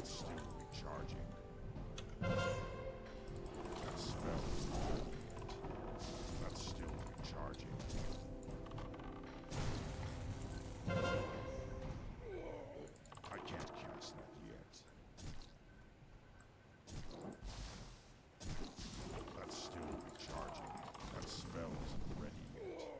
That's still recharging. That spell is on. That's still recharging. I can't cast that yet. That's still recharging. That spell isn't ready yet.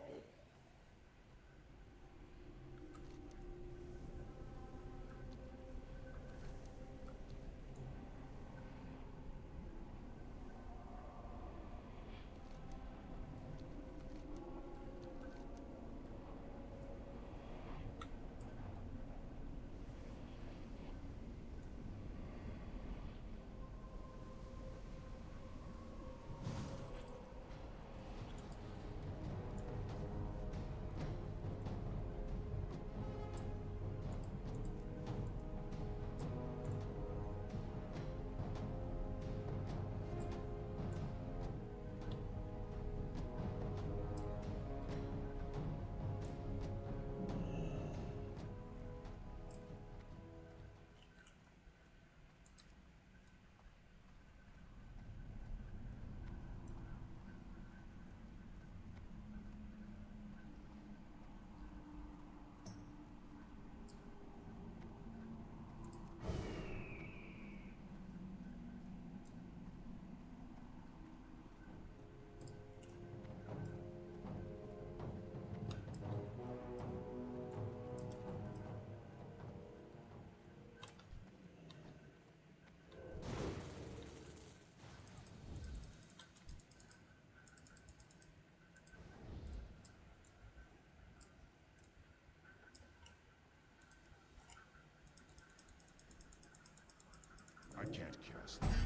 I can't cast that yet.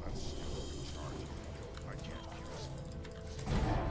That's still recharging. I can't cast that yet.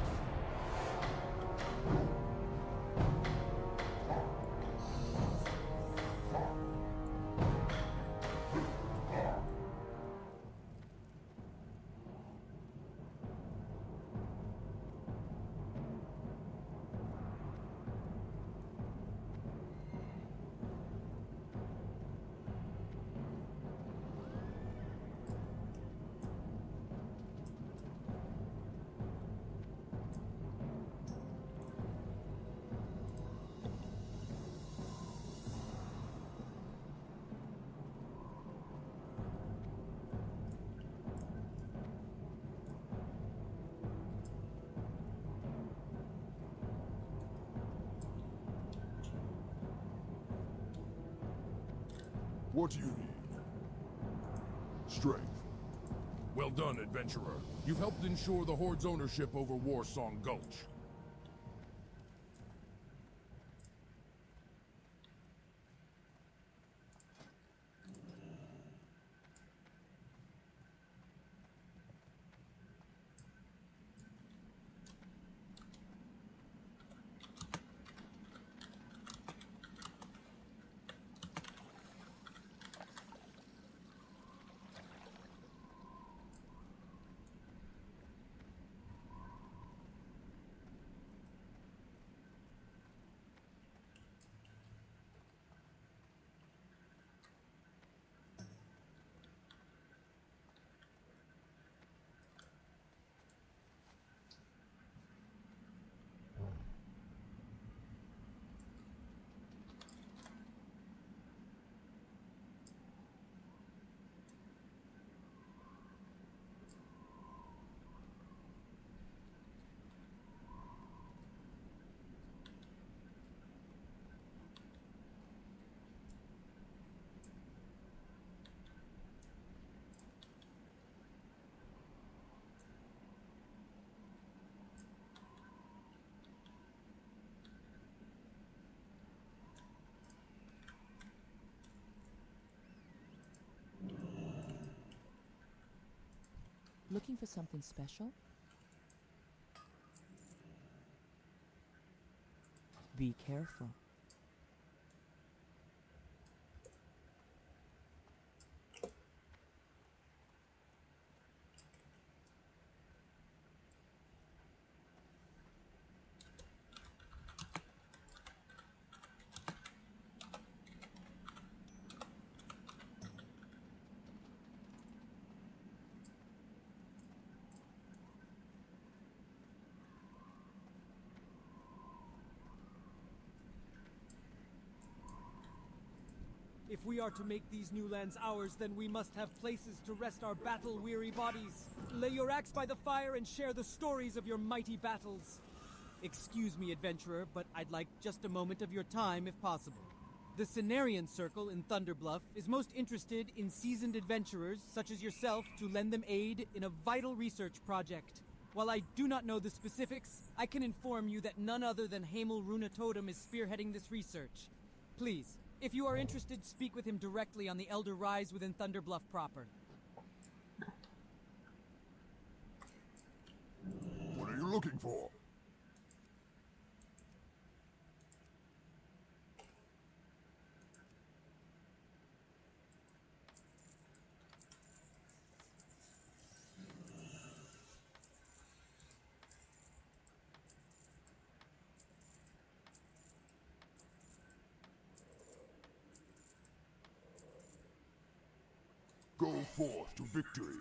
What do you need? Strength. Well done, adventurer. You've helped ensure the Horde's ownership over Warsong Gulch. Looking for something special? Be careful. If we are to make these new lands ours, then we must have places to rest our battle-weary bodies. Lay your axe by the fire and share the stories of your mighty battles. Excuse me, adventurer, but I'd like just a moment of your time if possible. The Cenarian Circle in Thunderbluff is most interested in seasoned adventurers such as yourself to lend them aid in a vital research project. While I do not know the specifics, I can inform you that none other than Hamel Runa Totem is spearheading this research. Please, if you are interested, speak with him directly on the Elder Rise within Thunderbluff proper. What are you looking for? Go forth to victory.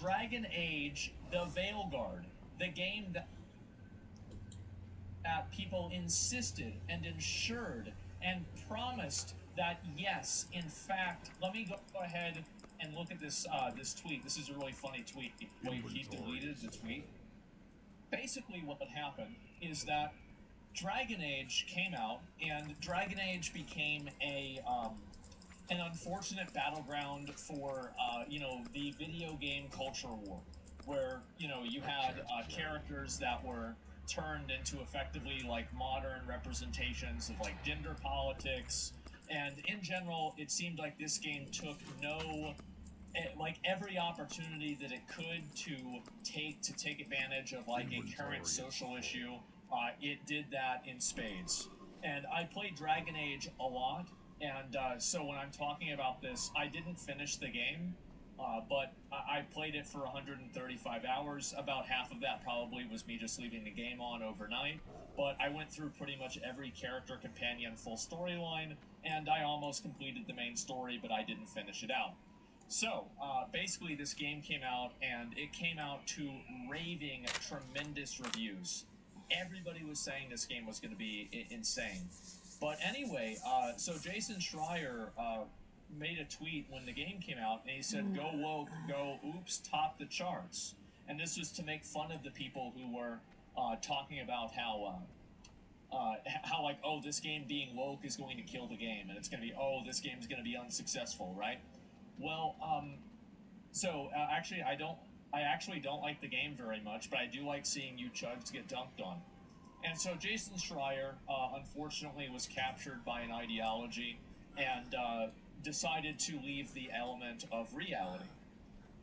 Dragon Age, the Veilguard, the game that people insisted and ensured and promised that yes, in fact, let me go ahead and look at this this tweet. This is a really funny tweet. Wait, he deleted the tweet. Basically, what happened is that Dragon Age came out, and Dragon Age became a an unfortunate battleground for the video game culture war, where you had characters that were turned into effectively like modern representations of like gender politics, and in general, it seemed like this game took like every opportunity that it could to take advantage of like a current social issue. It did that in spades, and I played Dragon Age a lot. And so when I'm talking about this, I didn't finish the game, but I played it for 135 hours. About half of that probably was me just leaving the game on overnight. But I went through pretty much every character, companion, full storyline, and I almost completed the main story, but I didn't finish it out. So basically, this game came out, and it came out to raving, tremendous reviews. Everybody was saying this game was going to be insane. But anyway, so Jason Schreier made a tweet when the game came out, and he said, "Go woke, go oops, top the charts." And this was to make fun of the people who were talking about how like, oh, this game being woke is going to kill the game, and it's going to be, oh, this game is going to be unsuccessful, right? Well, actually, I actually don't like the game very much, but I do like seeing you chugs get dunked on. And so Jason Schreier, unfortunately, was captured by an ideology and decided to leave the element of reality.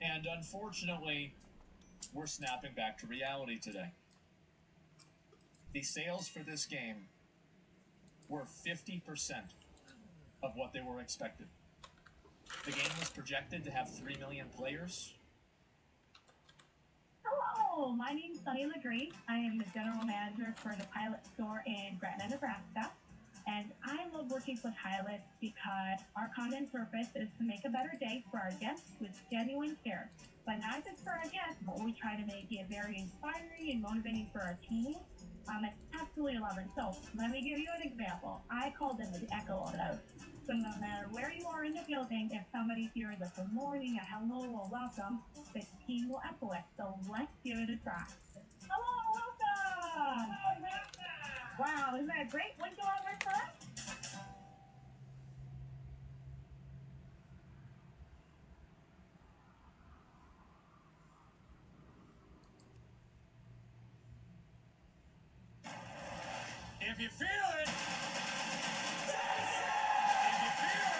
And unfortunately, we're snapping back to reality today. The sales for this game were 50% of what they were expected. The game was projected to have 3 million players. Hello, my name's Sunny LeGree. I am the general manager for the Pilot Store in Gretna, Nebraska. And I love working with Pilot because our content purpose is to make a better day for our guests with genuine care. But not just for our guests, but we try to make it very inspiring and motivating for our team. I absolutely love it. So let me give you an example. I call them the echo of those. So no matter where you are in the building, if somebody hears a good morning, a hello, or welcome, the team will echo it. So let's give it a try. Hello, welcome! Wow, isn't that great? What's going on for us? If you feel it, if you feel it, if you feel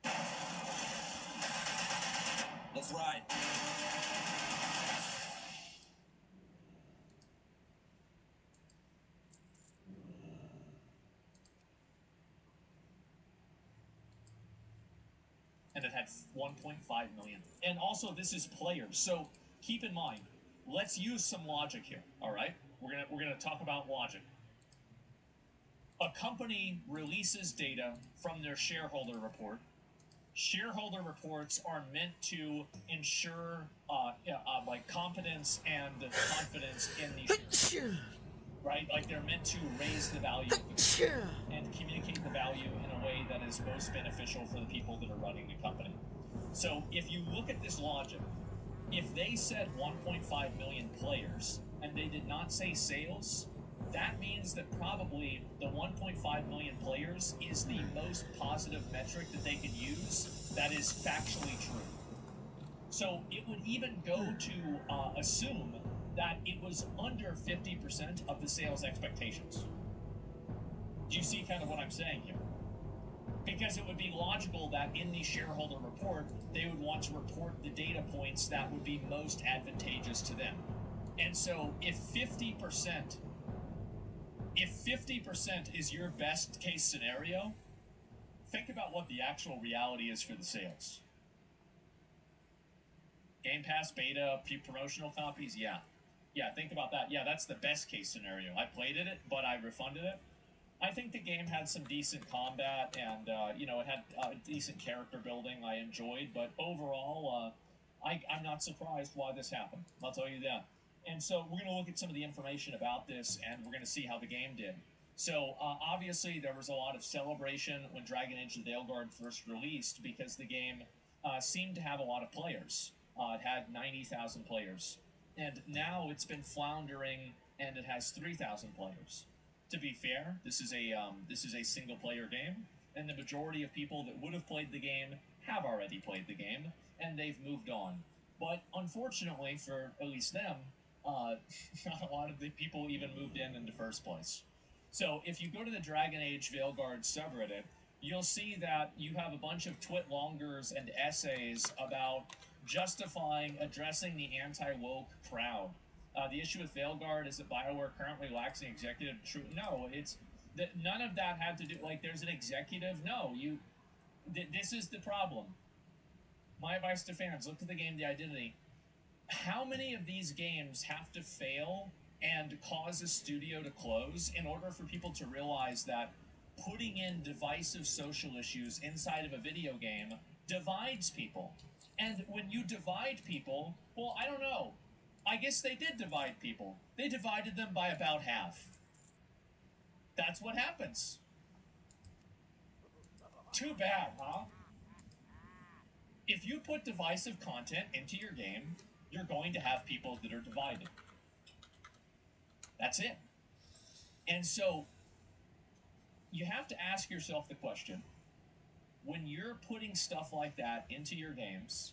it. Let's ride. And it had 1.5 million. And also, this is players, so keep in mind. Let's use some logic here. All right, we're gonna talk about logic. A company releases data from their shareholder report. Shareholder reports are meant to ensure like competence and confidence in the right? Like they're meant to raise the value and communicate the value in a way that is most beneficial for the people that are running the company. So if you look at this logic, if they said 1.5 million players and they did not say sales, that means that probably the 1.5 million players is the most positive metric that they could use that is factually true. So it would even go to assume that it was under 50% of the sales expectations. Do you see kind of what I'm saying here? Because it would be logical that in the shareholder report, they would want to report the data points that would be most advantageous to them. And so if 50% is your best case scenario, think about what the actual reality is for the sales. Game Pass, beta, promotional copies, yeah. Yeah, think about that. Yeah, that's the best case scenario. I played it, but I refunded it. I think the game had some decent combat, and it had decent character building I enjoyed, but overall, I'm not surprised why this happened. I'll tell you that. And so we're going to look at some of the information about this, and we're going to see how the game did. So obviously there was a lot of celebration when Dragon Age the Veilguard first released, because the game seemed to have a lot of players. It had 90,000 players. And now it's been floundering, and it has 3,000 players. To be fair, this is a single player game, and the majority of people that would have played the game have already played the game, and they've moved on. But unfortunately, for at least them, not a lot of the people even moved in the first place. So if you go to the Dragon Age Veilguard subreddit, you'll see that you have a bunch of twit-longers and essays about justifying addressing the anti-woke crowd. The issue with Veilguard is that BioWare currently lacks an executive truth. No, it's that none of that had to do. Like, there's an executive. No, this is the problem. My advice to fans: look at the game, The Identity. How many of these games have to fail and cause a studio to close in order for people to realize that putting in divisive social issues inside of a video game divides people? And when you divide people, well, I don't know. I guess they did divide people. They divided them by about half. That's what happens. Too bad, huh? If you put divisive content into your game, you're going to have people that are divided. That's it. And so, you have to ask yourself the question, when you're putting stuff like that into your games,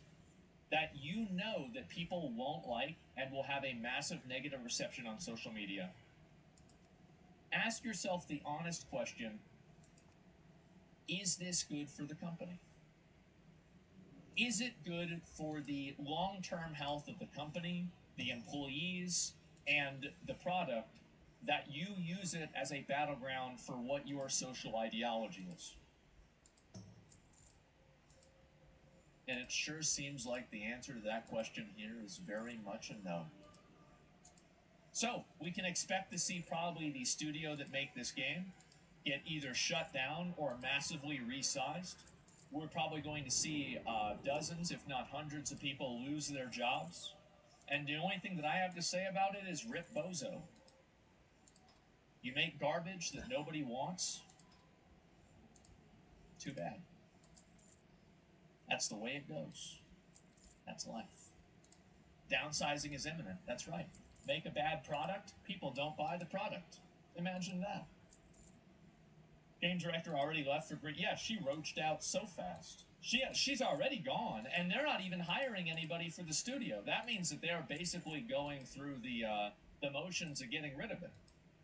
that you know that people won't like and will have a massive negative reception on social media, ask yourself the honest question, is this good for the company? Is it good for the long-term health of the company, the employees, and the product that you use it as a battleground for what your social ideology is? And it sure seems like the answer to that question here is very much a no. So we can expect to see probably the studio that make this game get either shut down or massively resized. We're probably going to see dozens, if not hundreds, of people lose their jobs. And the only thing that I have to say about it is rip bozo. You make garbage that nobody wants. Too bad. That's the way it goes. That's life. Downsizing is imminent. That's right. Make a bad product, people don't buy the product. Imagine that. Game director already left for Great. Yeah, she roached out so fast. She's already gone, and they're not even hiring anybody for the studio. That means that they're basically going through the motions of getting rid of it.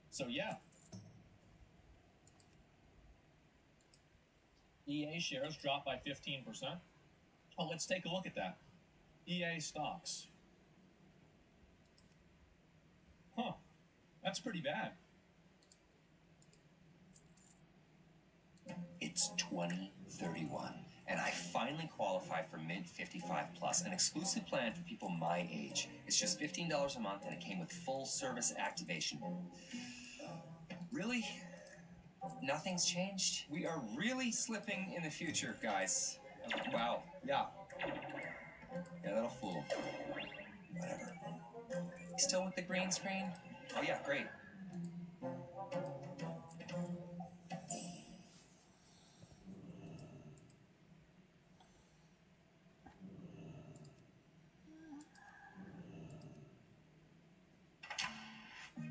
So yeah. EA shares dropped by 15%. Oh, let's take a look at that. EA stocks. Huh. That's pretty bad. It's 2031, and I finally qualify for mid 55 plus, an exclusive plan for people my age. It's just $15 a month, and it came with full service activation. Really? Nothing's changed? We are really slipping in the future, guys. Wow. Yeah. Yeah, that'll fool. Whatever. Still with the green screen? Oh yeah, great.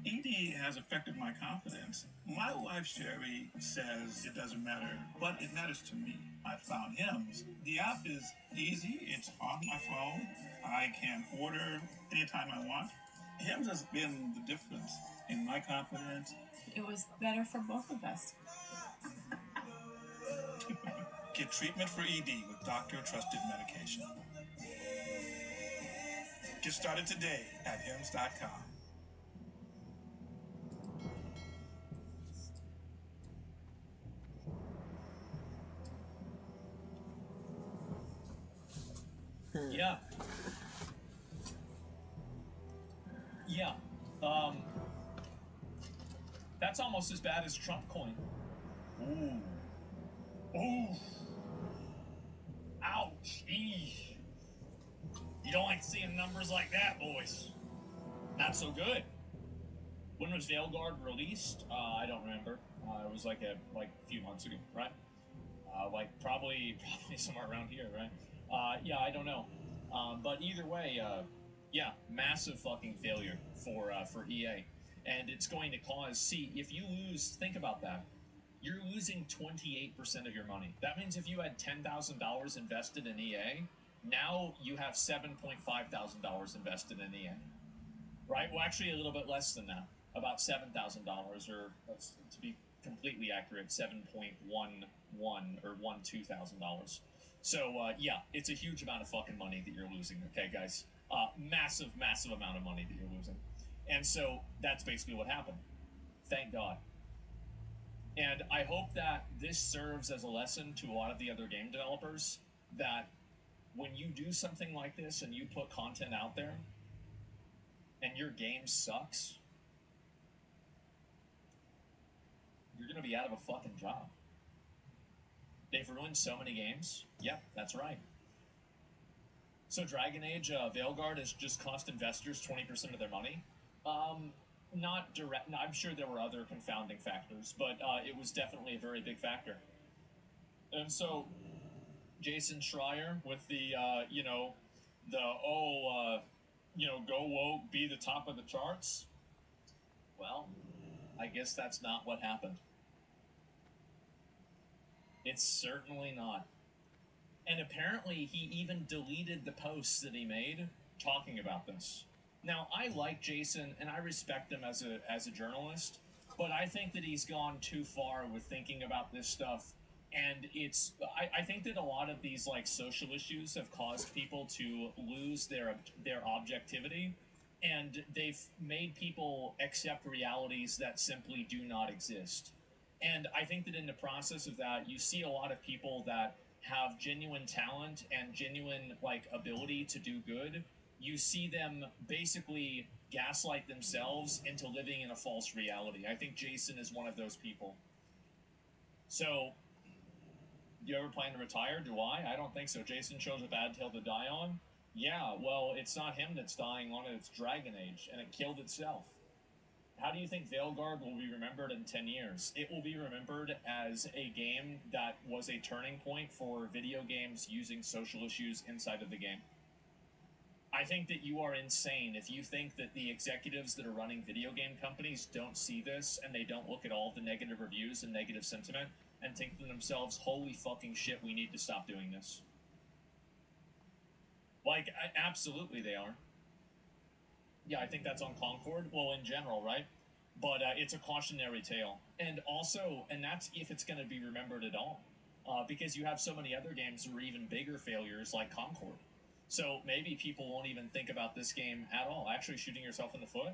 ED has affected my confidence. My wife, Sherry, says it doesn't matter, but it matters to me. I found Hims. The app is easy. It's on my phone. I can order anytime I want. Hims has been the difference in my confidence. It was better for both of us. Get treatment for ED with doctor-trusted medication. Get started today at hims.com. Yeah. Yeah. That's almost as bad as Trump coin. Ooh. Ooh. Ouch. Eesh. You don't like seeing numbers like that, boys. Not so good. When was Veilguard released? I don't remember. It was like a few months ago, right? Probably somewhere around here, right? Yeah, I don't know. But either way, yeah, massive fucking failure for EA, and it's going to cause. See, if you lose, think about that. You're losing 28% of your money. That means if you had $10,000 invested in EA, now you have $7,500 invested in EA. Right? Well, actually, a little bit less than that, about $7,000, or to be completely accurate, $7.11 or $12,000. So yeah, it's a huge amount of fucking money that you're losing. Okay, guys, massive amount of money that you're losing, and so that's basically what happened. Thank God. And I hope that this serves as a lesson to a lot of the other game developers that when you do something like this and you put content out there and your game sucks, you're going to be out of a fucking job. They've ruined so many games. Yep, that's right. So Dragon Age Veilguard has just cost investors 20% of their money. Not direct. I'm sure there were other confounding factors, but it was definitely a very big factor. And so Jason Schreier with the go woke, be the top of the charts. Well, I guess that's not what happened. It's certainly not. And apparently he even deleted the posts that he made talking about this. Now, I like Jason and I respect him as a journalist, but I think that he's gone too far with thinking about this stuff. And I think that a lot of these like social issues have caused people to lose their objectivity, and they've made people accept realities that simply do not exist. And I think that in the process of that, you see a lot of people that have genuine talent and genuine like ability to do good. You see them basically gaslight themselves into living in a false reality. I think Jason is one of those people. So, do you ever plan to retire? Do I? I don't think so. Jason chose a bad hill to die on? Yeah, well, it's not him that's dying on it, it's Dragon Age, and it killed itself. How do you think Veilguard will be remembered in 10 years? It will be remembered as a game that was a turning point for video games using social issues inside of the game. I think that you are insane if you think that the executives that are running video game companies don't see this and they don't look at all the negative reviews and negative sentiment and think to themselves, holy fucking shit, we need to stop doing this. Like, absolutely they are. Yeah, I think that's on Concord. Well, in general, right? But it's a cautionary tale. And also, and that's if it's going to be remembered at all. Because you have so many other games that were even bigger failures like Concord. So maybe people won't even think about this game at all. Actually shooting yourself in the foot?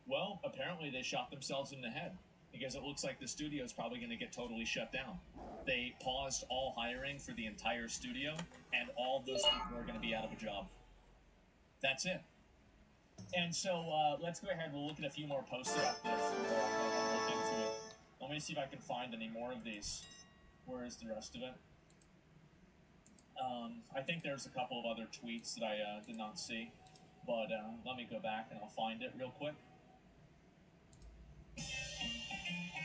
Well, apparently they shot themselves in the head. Because it looks like the studio is probably going to get totally shut down. They paused all hiring for the entire studio, and all those people are going to be out of a job. That's it. And so let's go ahead. We'll look at a few more posts about this. And look into it. Let me see if I can find any more of these. Where is the rest of it? I think there's a couple of other tweets that I did not see. But let me go back and I'll find it real quick.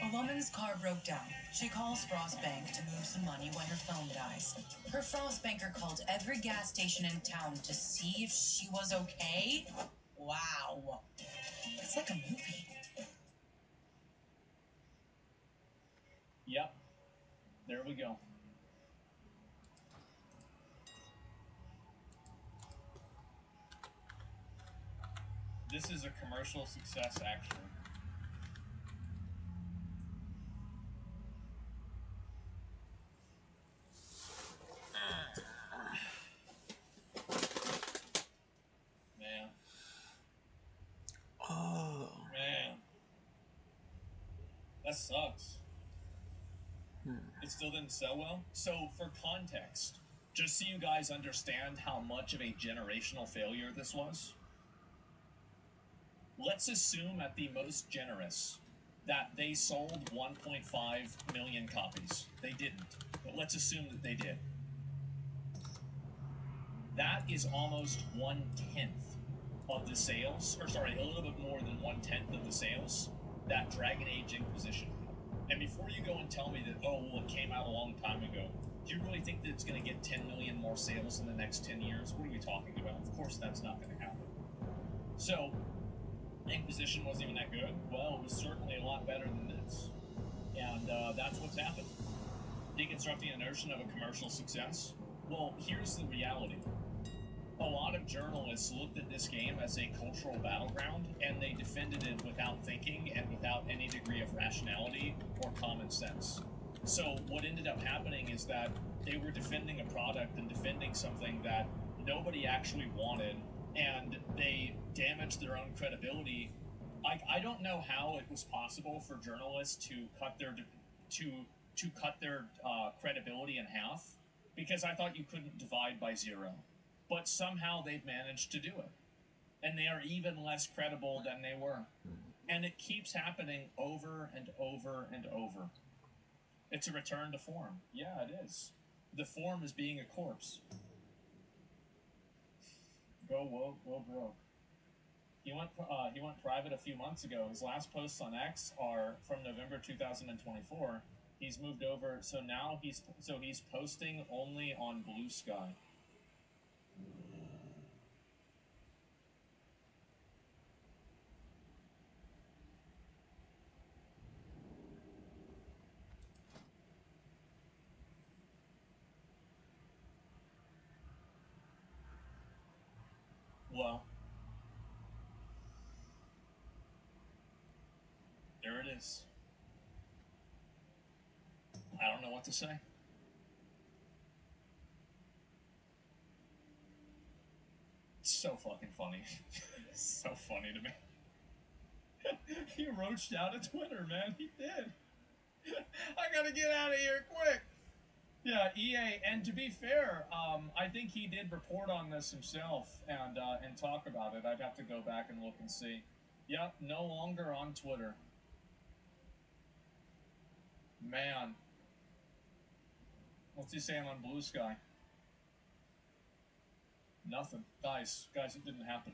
A woman's car broke down. She calls Frost Bank to move some money when her phone dies. Her Frost banker called every gas station in town to see if she was okay. Wow. It's like a movie. Yep. There we go. This is a commercial success, actually. Man. Oh. Man. That sucks. It still didn't sell well. So, for context, just so you guys understand how much of a generational failure this was, let's assume at the most generous that they sold 1.5 million copies. They didn't, but let's assume that they did. That is almost 1/10 of the sales, or sorry, a little bit more than 1/10 of the sales that Dragon Age Inquisition had. And before you go and tell me that, oh, well, it came out a long time ago, do you really think that it's going to get 10 million more sales in the next 10 years? What are we talking about? Of course that's not going to happen. So, Inquisition wasn't even that good? Well, it was certainly a lot better than this. And that's what's happened. Deconstructing the notion of a commercial success? Well, here's the reality. A lot of journalists looked at this game as a cultural battleground, and they defended it without thinking and without any degree of rationality or common sense. So what ended up happening is that they were defending a product and defending something that nobody actually wanted, and they damaged their own credibility. I don't know how it was possible for journalists to cut their credibility in half, because I thought you couldn't divide by 0. But somehow they've managed to do it. And they are even less credible than they were. And it keeps happening over and over and over. It's a return to form. Yeah, it is. The form is being a corpse. Go woke, go broke. He went private a few months ago. His last posts on X are from November 2024. He's moved over, so now he's posting only on Blue Sky. Well, there it is. I don't know what to say. It's so fucking funny. So funny to me. He roached out of Twitter, man. He did. I gotta get out of here quick. Yeah, EA, and to be fair, I think he did report on this himself and talk about it. I'd have to go back and look and see. Yep, no longer on Twitter. Man. What's he saying on Blue Sky? Nothing. Guys, it didn't happen.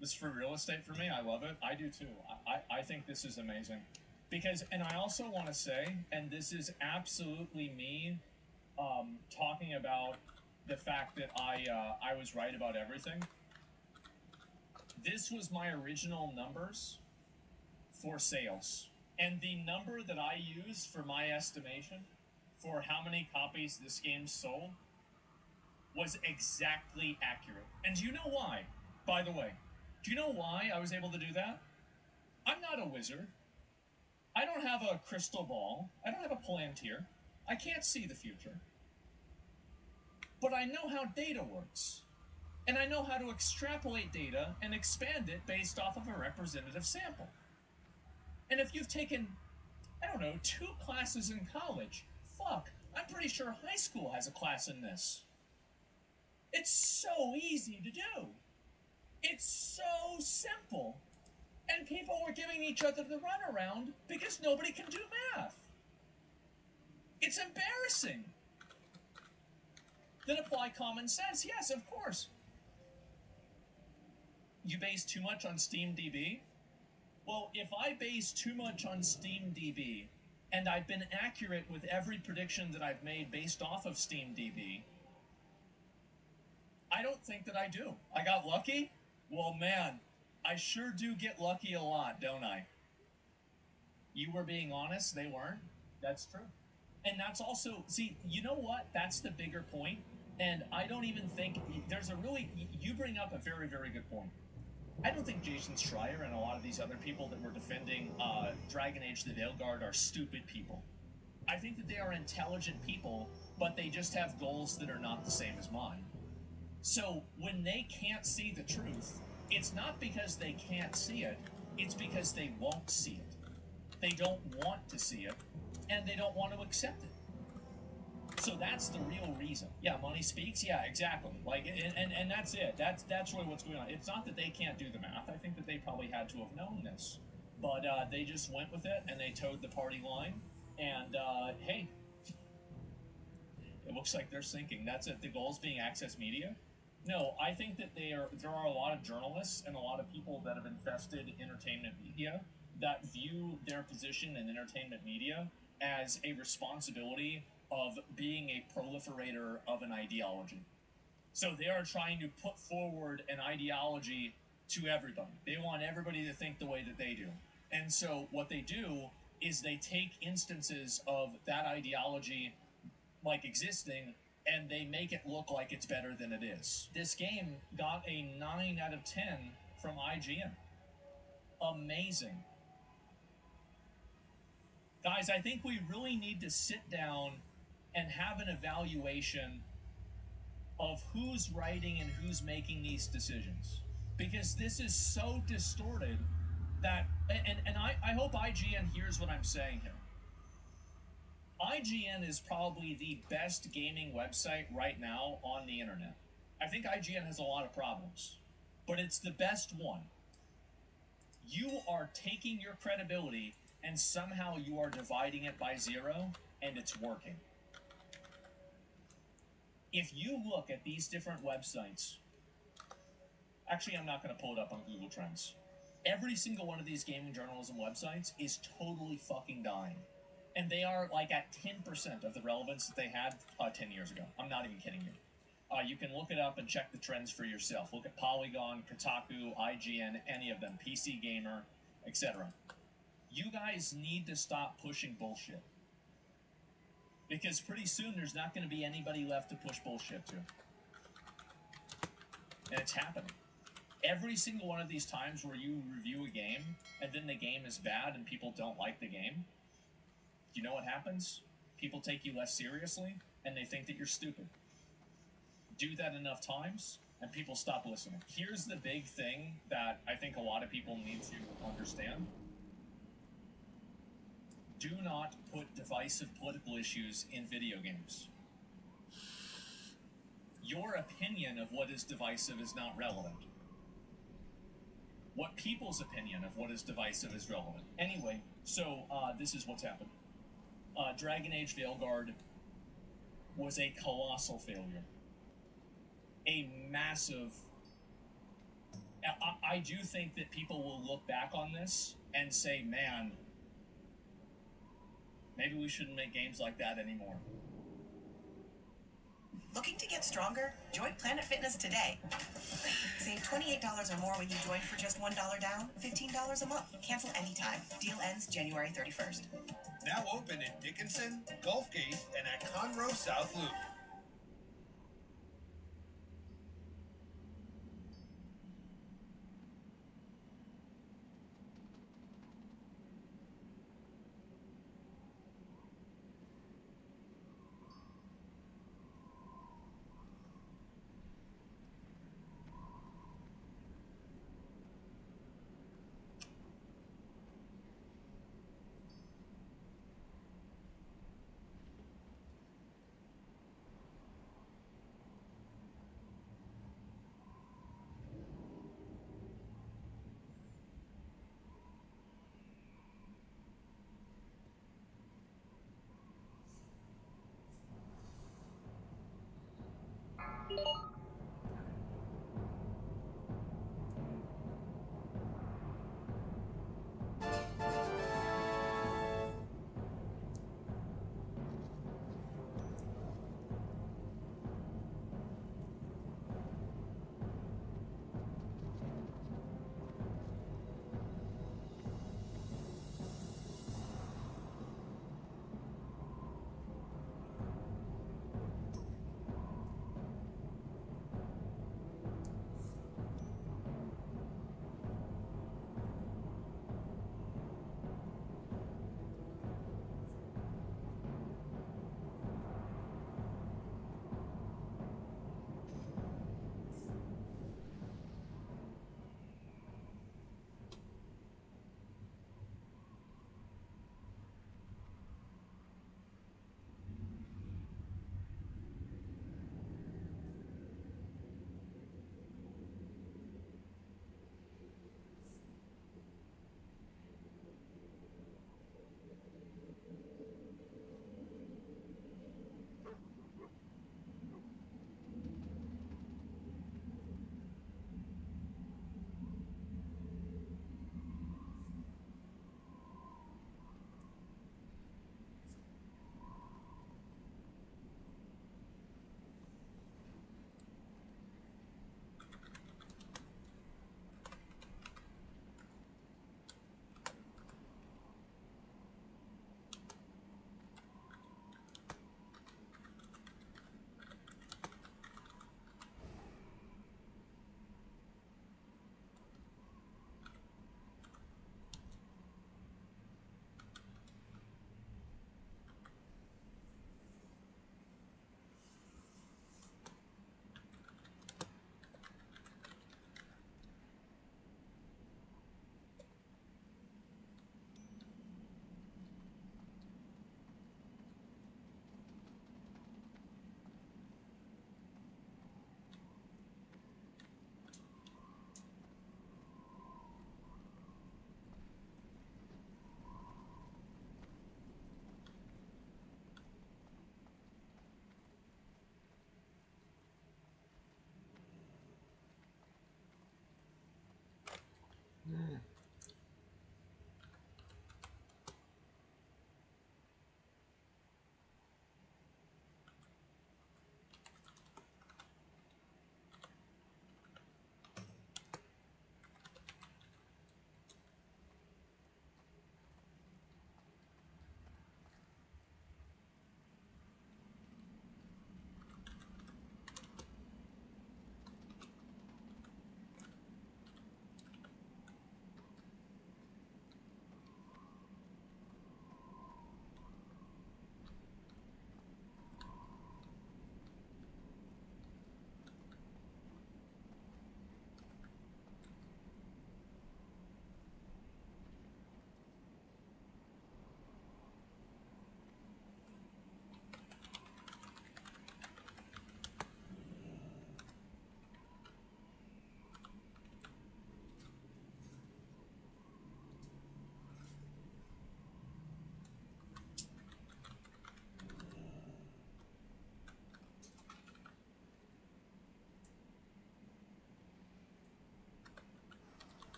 This is free real estate for me. I love it. I do too. I think this is amazing. Because, and I also want to say, and this is absolutely me talking about the fact that I was right about everything. This was my original numbers for sales. And the number that I used for my estimation for how many copies this game sold was exactly accurate. And do you know why? By the way, do you know why I was able to do that? I'm not a wizard. I don't have a crystal ball. I don't have a palantir. I can't see the future. But I know how data works. And I know how to extrapolate data and expand it based off of a representative sample. And if you've taken, I don't know, 2 classes in college, fuck, I'm pretty sure high school has a class in this. It's so easy to do. It's so simple. And people were giving each other the runaround because nobody can do math. It's embarrassing. Then apply common sense. Yes, of course. You base too much on SteamDB? Well, if I base too much on SteamDB, and I've been accurate with every prediction that I've made based off of SteamDB, I don't think that I do. I got lucky? Well, man, I sure do get lucky a lot, don't I? You were being honest, they weren't. That's true. And that's also, see, you know what? That's the bigger point. And I don't even think, there's a really, you bring up a very, very good point. I don't think Jason Schreier and a lot of these other people that were defending Dragon Age the Veilguard are stupid people. I think that they are intelligent people, but they just have goals that are not the same as mine. So when they can't see the truth, it's not because they can't see it, it's because they won't see it. They don't want to see it, and they don't want to accept it. So that's the real reason. Yeah, money speaks. Yeah, exactly. Like, and that's it. That's really what's going on. It's not that they can't do the math. I think that they probably had to have known this, but they just went with it and they towed the party line. And hey, it looks like they're sinking. That's it. The goal is being access media. No, I think that there are a lot of journalists and a lot of people that have infested entertainment media that view their position in entertainment media as a responsibility of being a proliferator of an ideology. So they are trying to put forward an ideology to everybody. They want everybody to think the way that they do. And so what they do is they take instances of that ideology like existing and they make it look like it's better than it is. This game got a 9 out of 10 from IGN. Amazing. Guys, I think we really need to sit down and have an evaluation of who's writing and who's making these decisions. Because this is so distorted that, and I hope IGN hears what I'm saying here. IGN is probably the best gaming website right now on the internet. I think IGN has a lot of problems, but it's the best one. You are taking your credibility and somehow you are dividing it by 0, and it's working. If you look at these different websites, actually, I'm not going to pull it up on Google Trends. Every single one of these gaming journalism websites is totally fucking dying. And they are like at 10% of the relevance that they had 10 years ago. I'm not even kidding you. You can look it up and check the trends for yourself. Look at Polygon, Kotaku, IGN, any of them, PC Gamer, etc. You guys need to stop pushing bullshit. Because pretty soon there's not going to be anybody left to push bullshit to. And it's happening. Every single one of these times where you review a game and then the game is bad and people don't like the game, you know what happens? People take you less seriously and they think that you're stupid. Do that enough times and people stop listening. Here's the big thing that I think a lot of people need to understand. Do not put divisive political issues in video games. Your opinion of what is divisive is not relevant. what people's opinion of what is divisive is relevant. Anyway, so this is what's happened. Dragon Age Veilguard was a colossal failure. A massive... I do think that people will look back on this and say, man, maybe we shouldn't make games like that anymore. Looking to get stronger? Join Planet Fitness today. Save $28 or more when you join for just $1 down, $15 a month. Cancel anytime. Deal ends January 31st. Now open in Dickinson, Gulfgate, and at Conroe South Loop.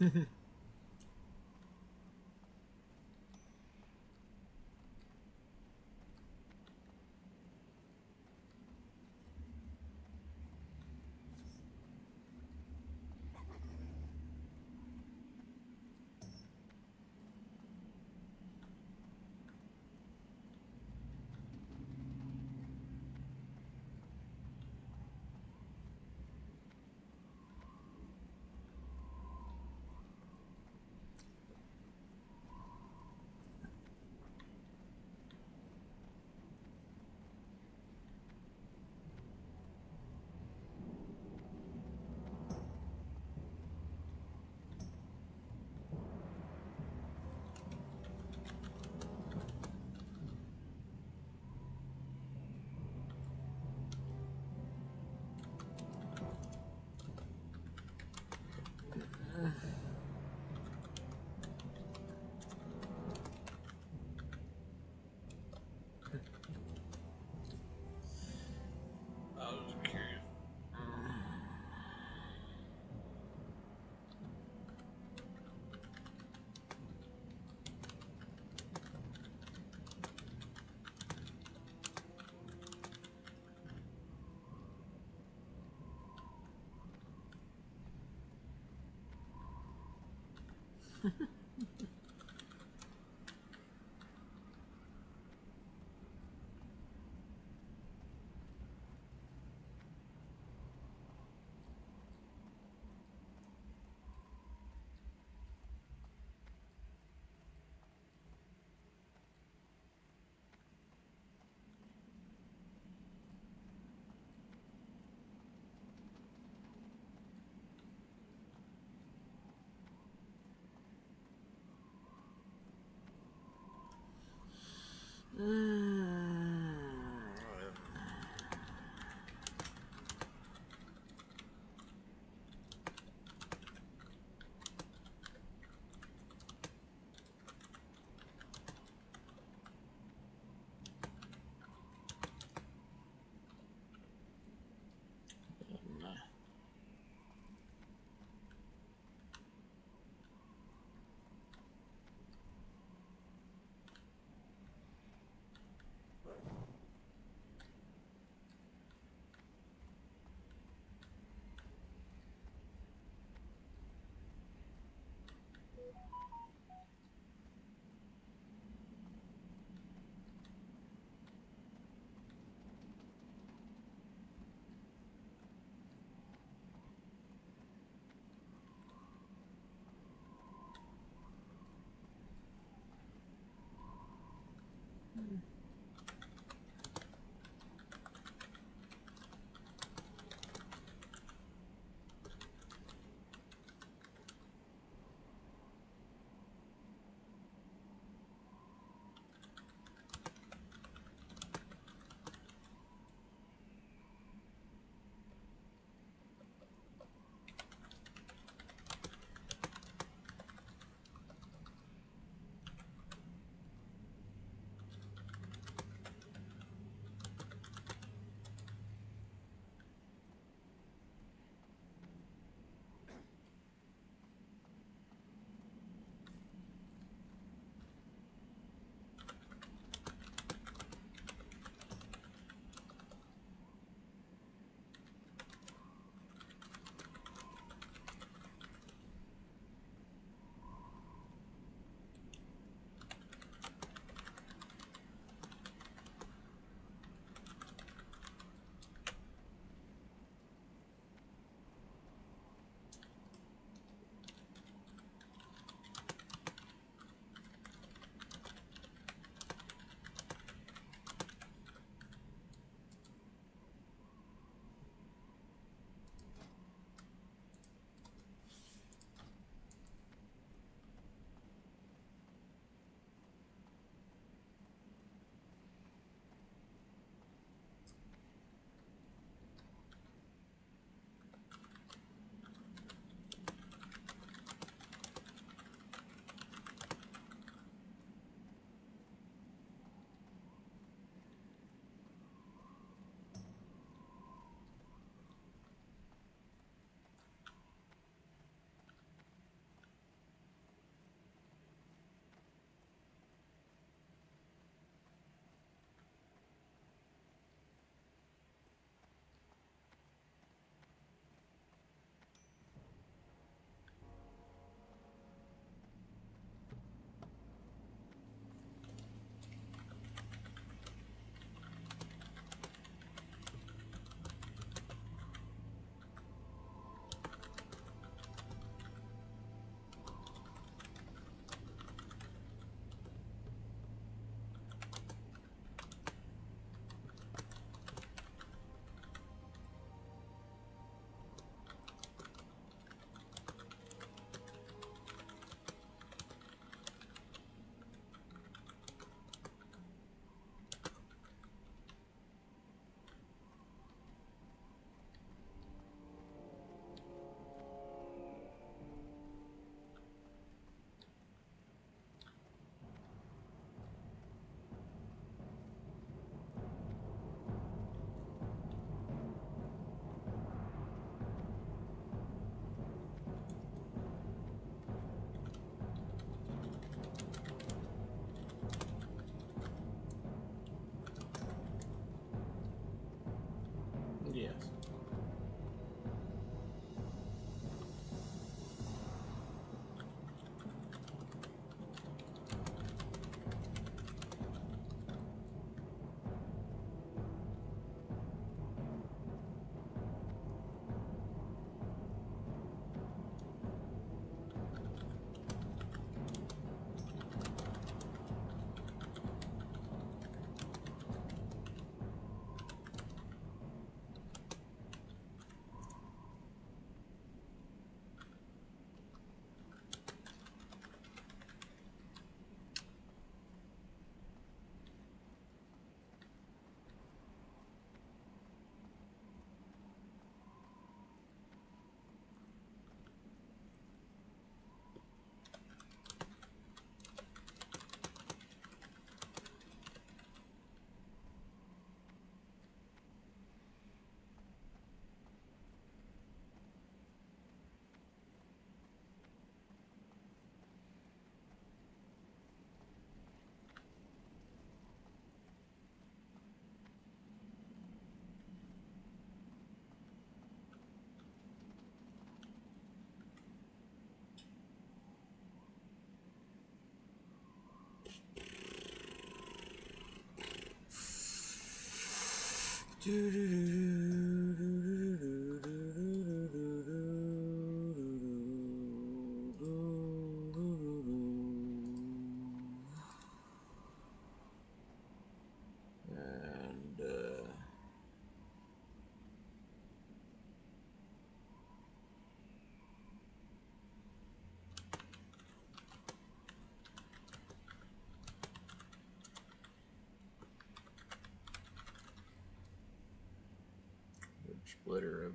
I was curious. Yes. And splitter of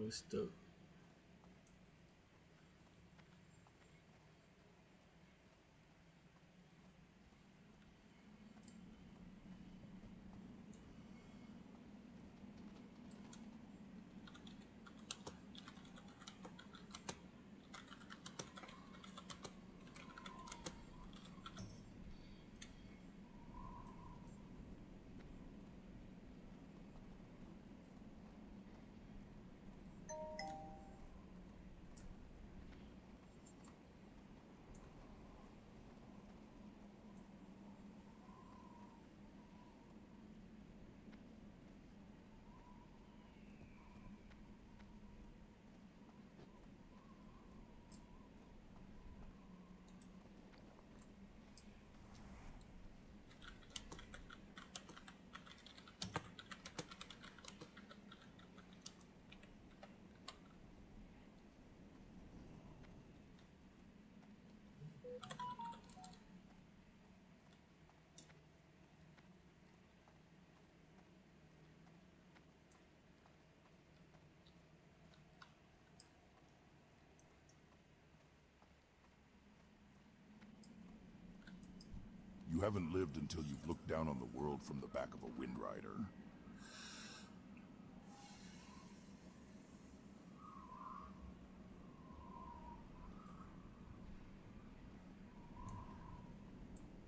it's dope. You haven't lived until you've looked down on the world from the back of a Wind Rider.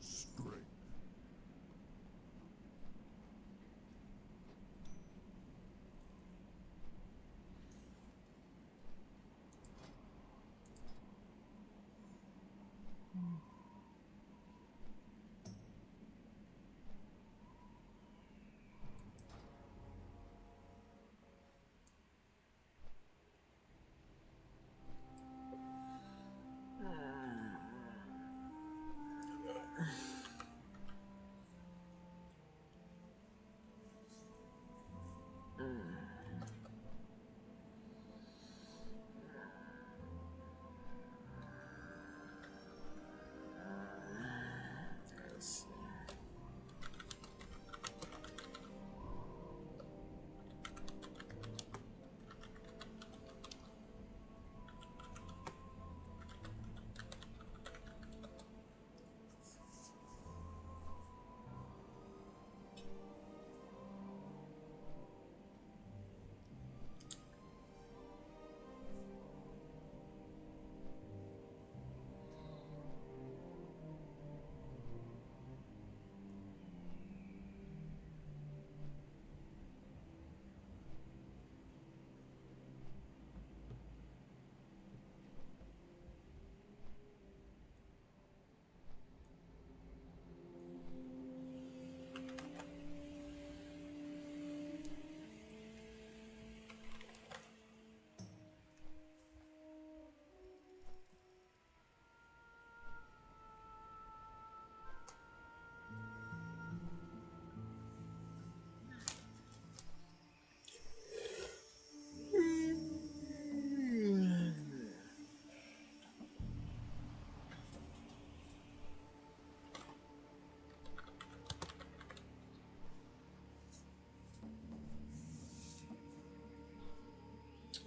Straight. Let's see.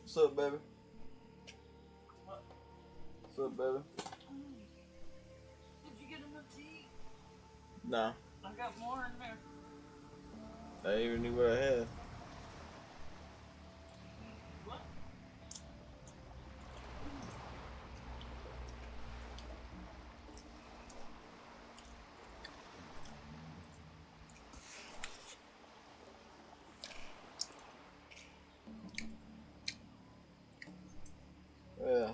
What's up, baby? What's up, baby? Did you get enough to eat? Nah. I got more in there. I didn't even knew what I had. What? Yeah.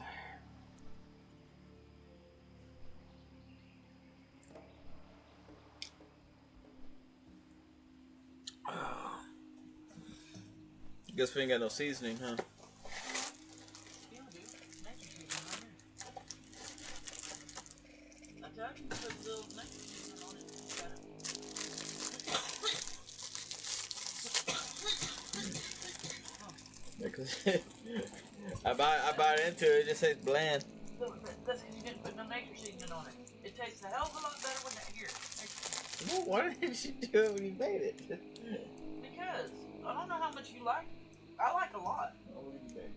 Guess we ain't got no seasoning, huh? Yeah, dude. Nature seasoning right here. I told you to put a little nature seasoning on it. Because I bought into it. It just says bland. That's because you didn't put no nature seasoning on it. It tastes a hell of a lot better with that. Here. Well, why didn't you do it when you made it? Because I don't know how much you like. I like a lot. Oh, what did you make?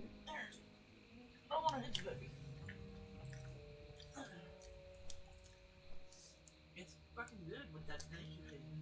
I don't want to hit you, baby. It's fucking good with that fish you gave me.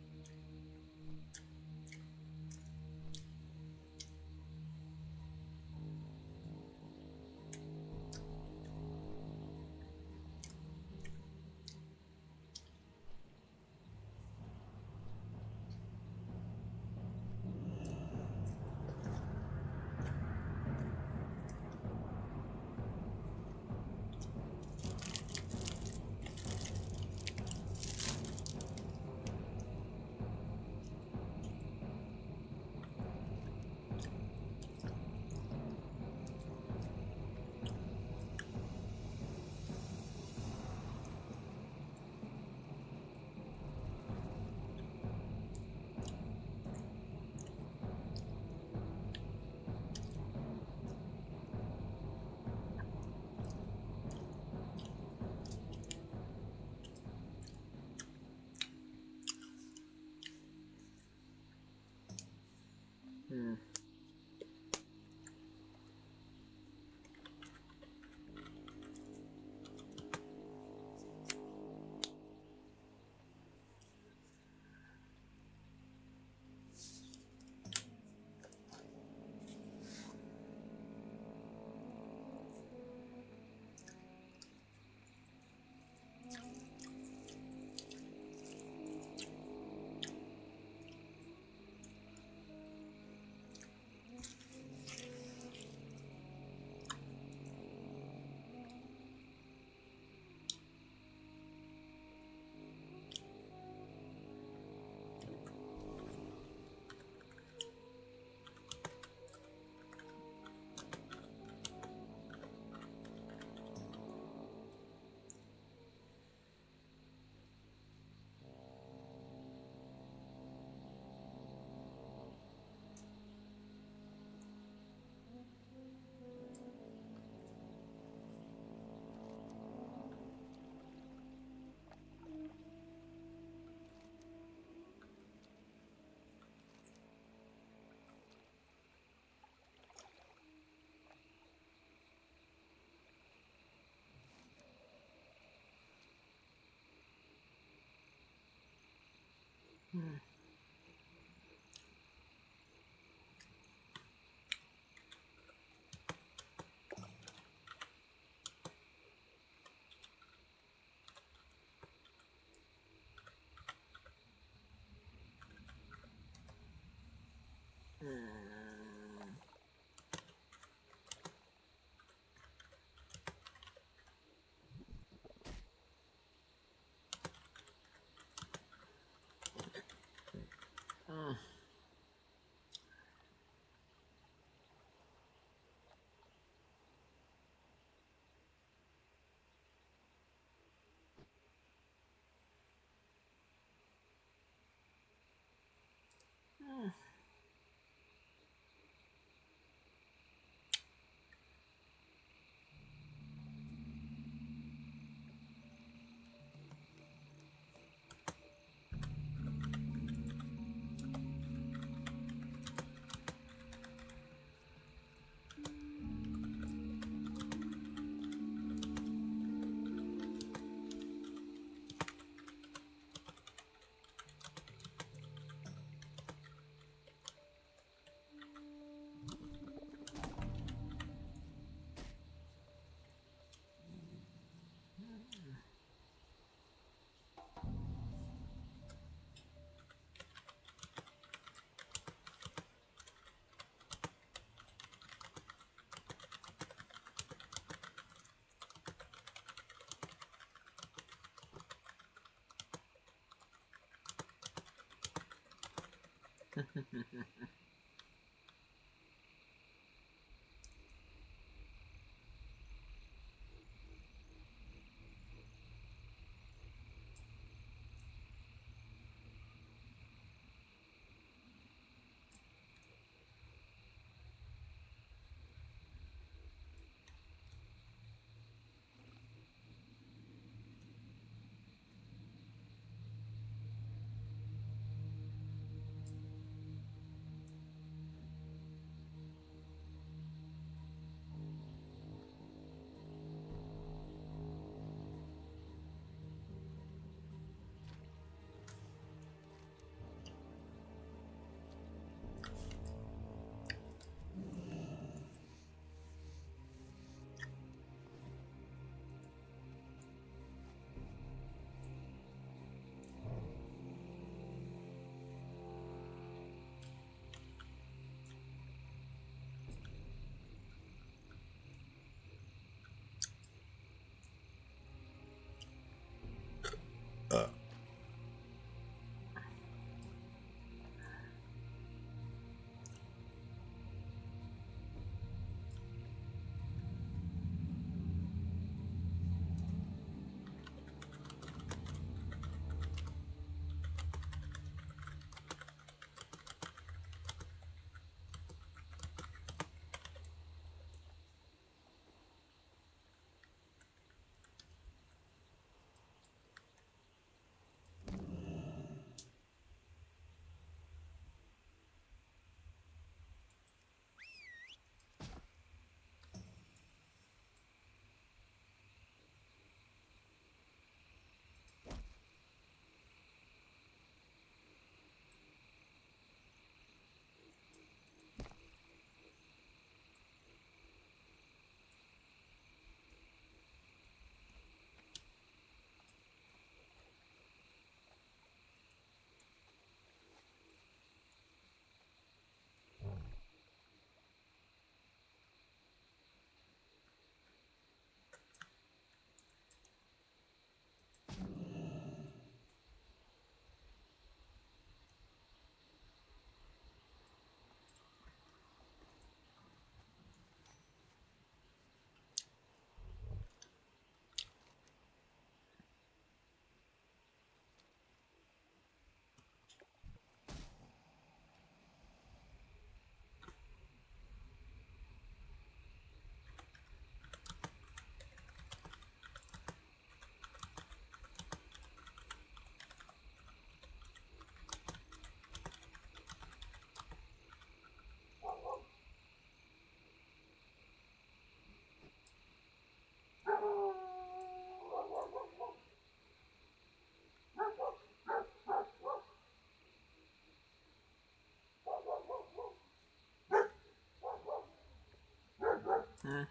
I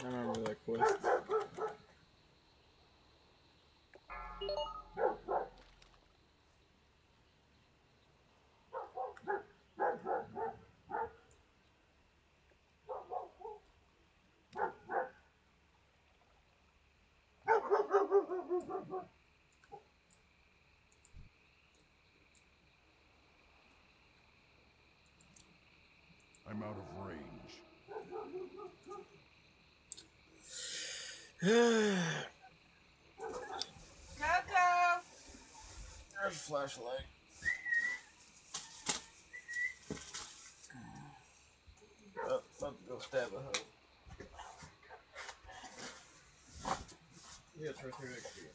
remember that quest. I'm out of range. Coco! There's a flashlight. Oh, about to go stab a hoe. Yeah, it's right there next to you.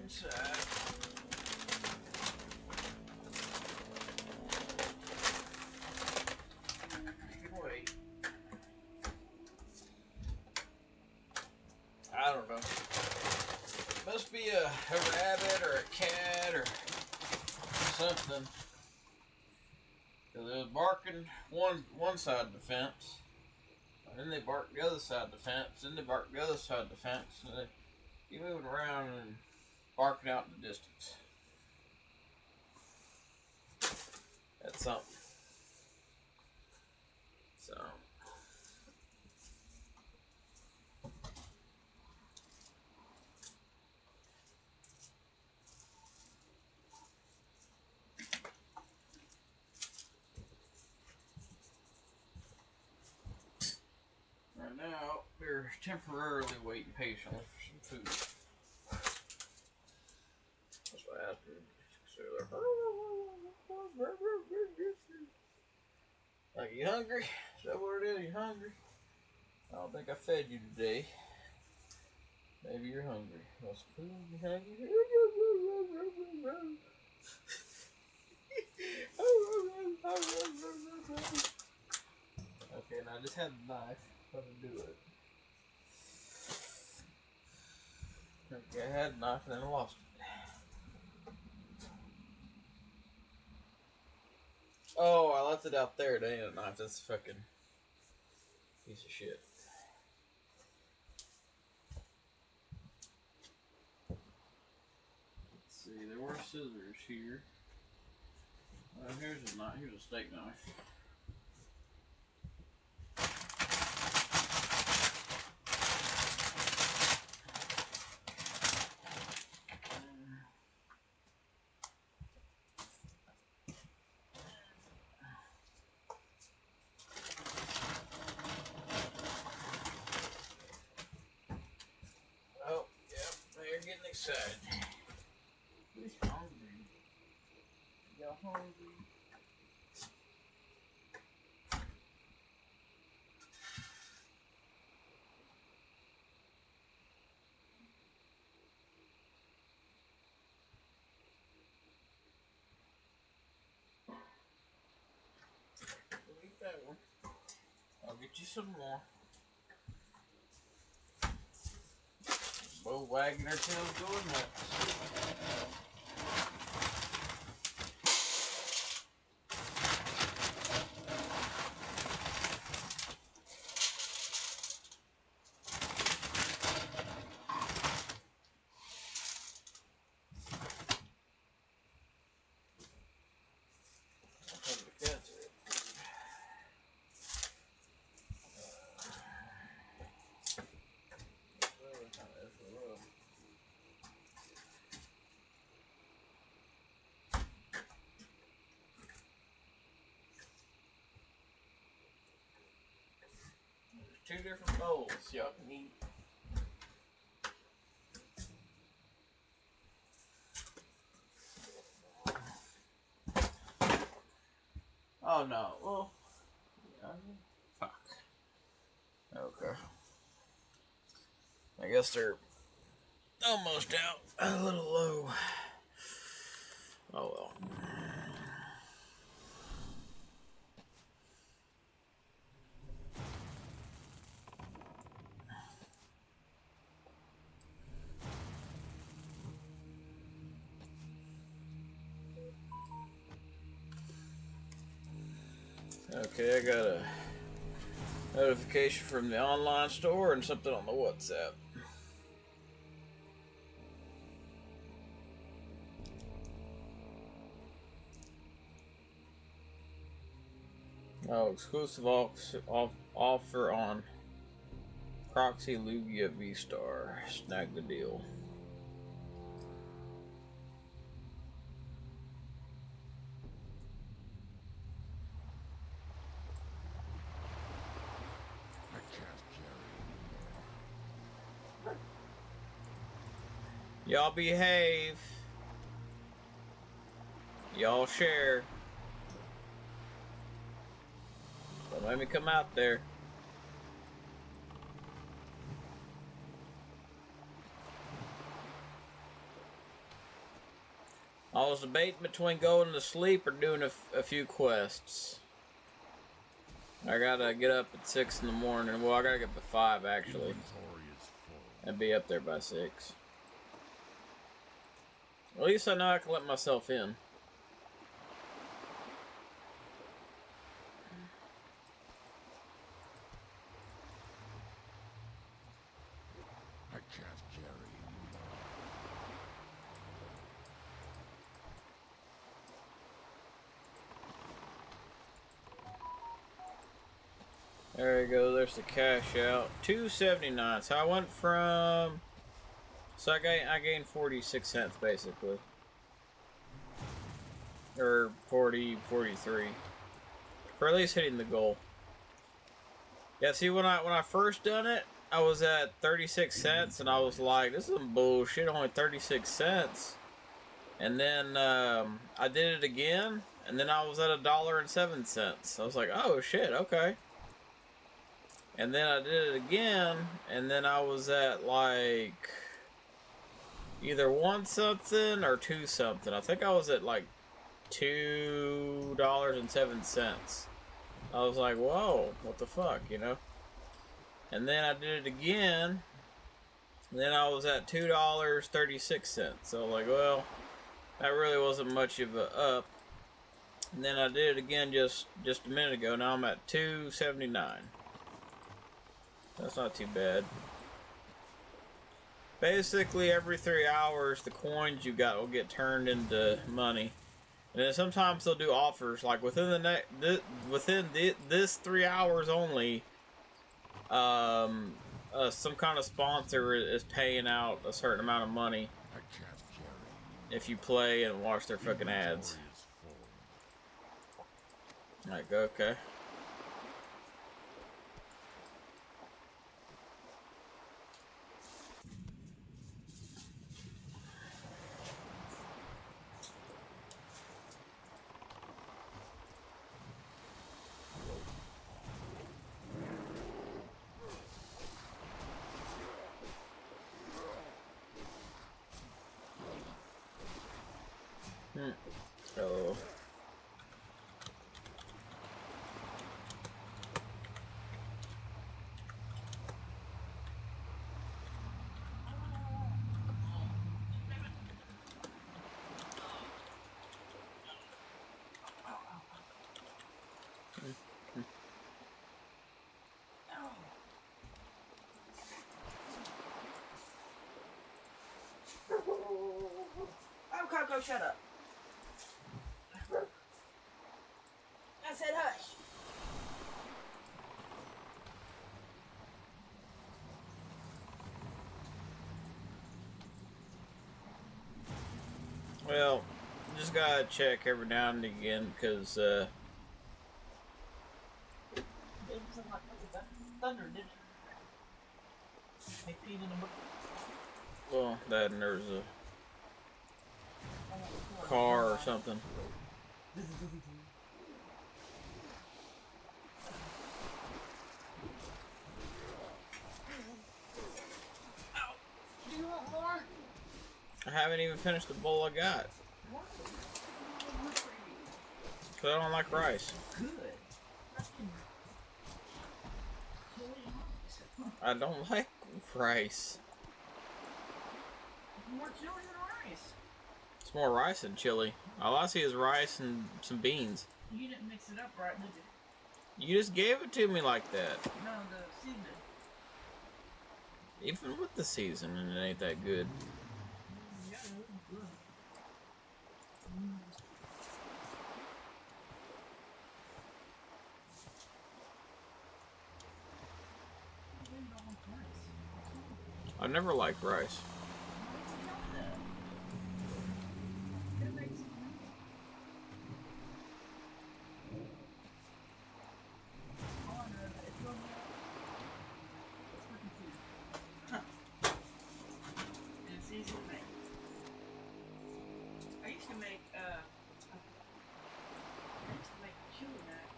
Inside. You can wait. I don't know. Must be a rabbit or a cat or something. Cause they was barking one side of the fence. And then they barked the other side of the fence. Then they barked the other side of the fence. And they keep moving around and barking out in the distance. That's something. So. Right now, we're temporarily waiting patiently for some food. That's what happened. So like, you hungry? Is that what it is? You hungry? I don't think I fed you today. Maybe you're hungry. What's food? You hungry? Okay, now I just had the knife. How to do it? Okay, I had a knife and then I lost it. Oh, I left it out there. It ain't a knife. That's a fucking piece of shit. Let's see, there were scissors here. Here's a knife. Here's a steak knife. Oh, yep, now you're getting excited. Who's hungry? Y'all hungry? We'll eat that one. I'll get you some more. Both wagging their tails going nuts. Two different bowls y'all can eat. Oh no, well, yeah, fuck. Okay. I guess they're almost out. A little low. Oh well. Okay, I got a notification from the online store and something on the WhatsApp. Oh, exclusive offer on Proxy Lugia V-Star. Snag the deal. Y'all behave. Y'all share. Don't let me come out there. I was debating between going to sleep or doing a few quests. I gotta get up at 6 in the morning. Well, I gotta get up at 5 actually. And be up there by 6. At least I know I can let myself in. I can't carry There we go, there's the cash out. $2.79. So I went from... So I gained 46 cents basically. Or 43. For at least hitting the goal. Yeah, see when I first done it, I was at 36 cents and I was like, this is some bullshit, only 36 cents. And then I did it again, and then I was at $1.07. I was like, oh shit, okay. And then I did it again, and then I was at like either 1 something or 2 something. I think I was at like $2.07. I was like, whoa, what the fuck, you know? And then I did it again, and then I was at $2.36. So I was like, well, that really wasn't much of a up. And then I did it again just a minute ago. Now I'm at $2.79. That's not too bad. Basically, every 3 hours, the coins you got will get turned into money. And then sometimes they'll do offers, like within this 3 hours only. Some kind of sponsor is paying out a certain amount of money if you play and watch their fucking ads. Like, okay. Oh. Oh, Coco, shut up. I said hush. Well, just gotta check every now and again, because, It wasn't like thunder, did it? They peed in the book. well, that and there's a car or something. Do you want more? I haven't even finished the bowl I got. What? Because I don't like rice. Good. I don't like rice. More chili than rice. It's more rice than chili. All I see is rice and some beans. You didn't mix it up right, did you? You just gave it to me like that. No, the seasoning. Even with the seasoning, it ain't that good. Yeah, it was good. I never liked rice. It's easy to make. I used to make chili mac.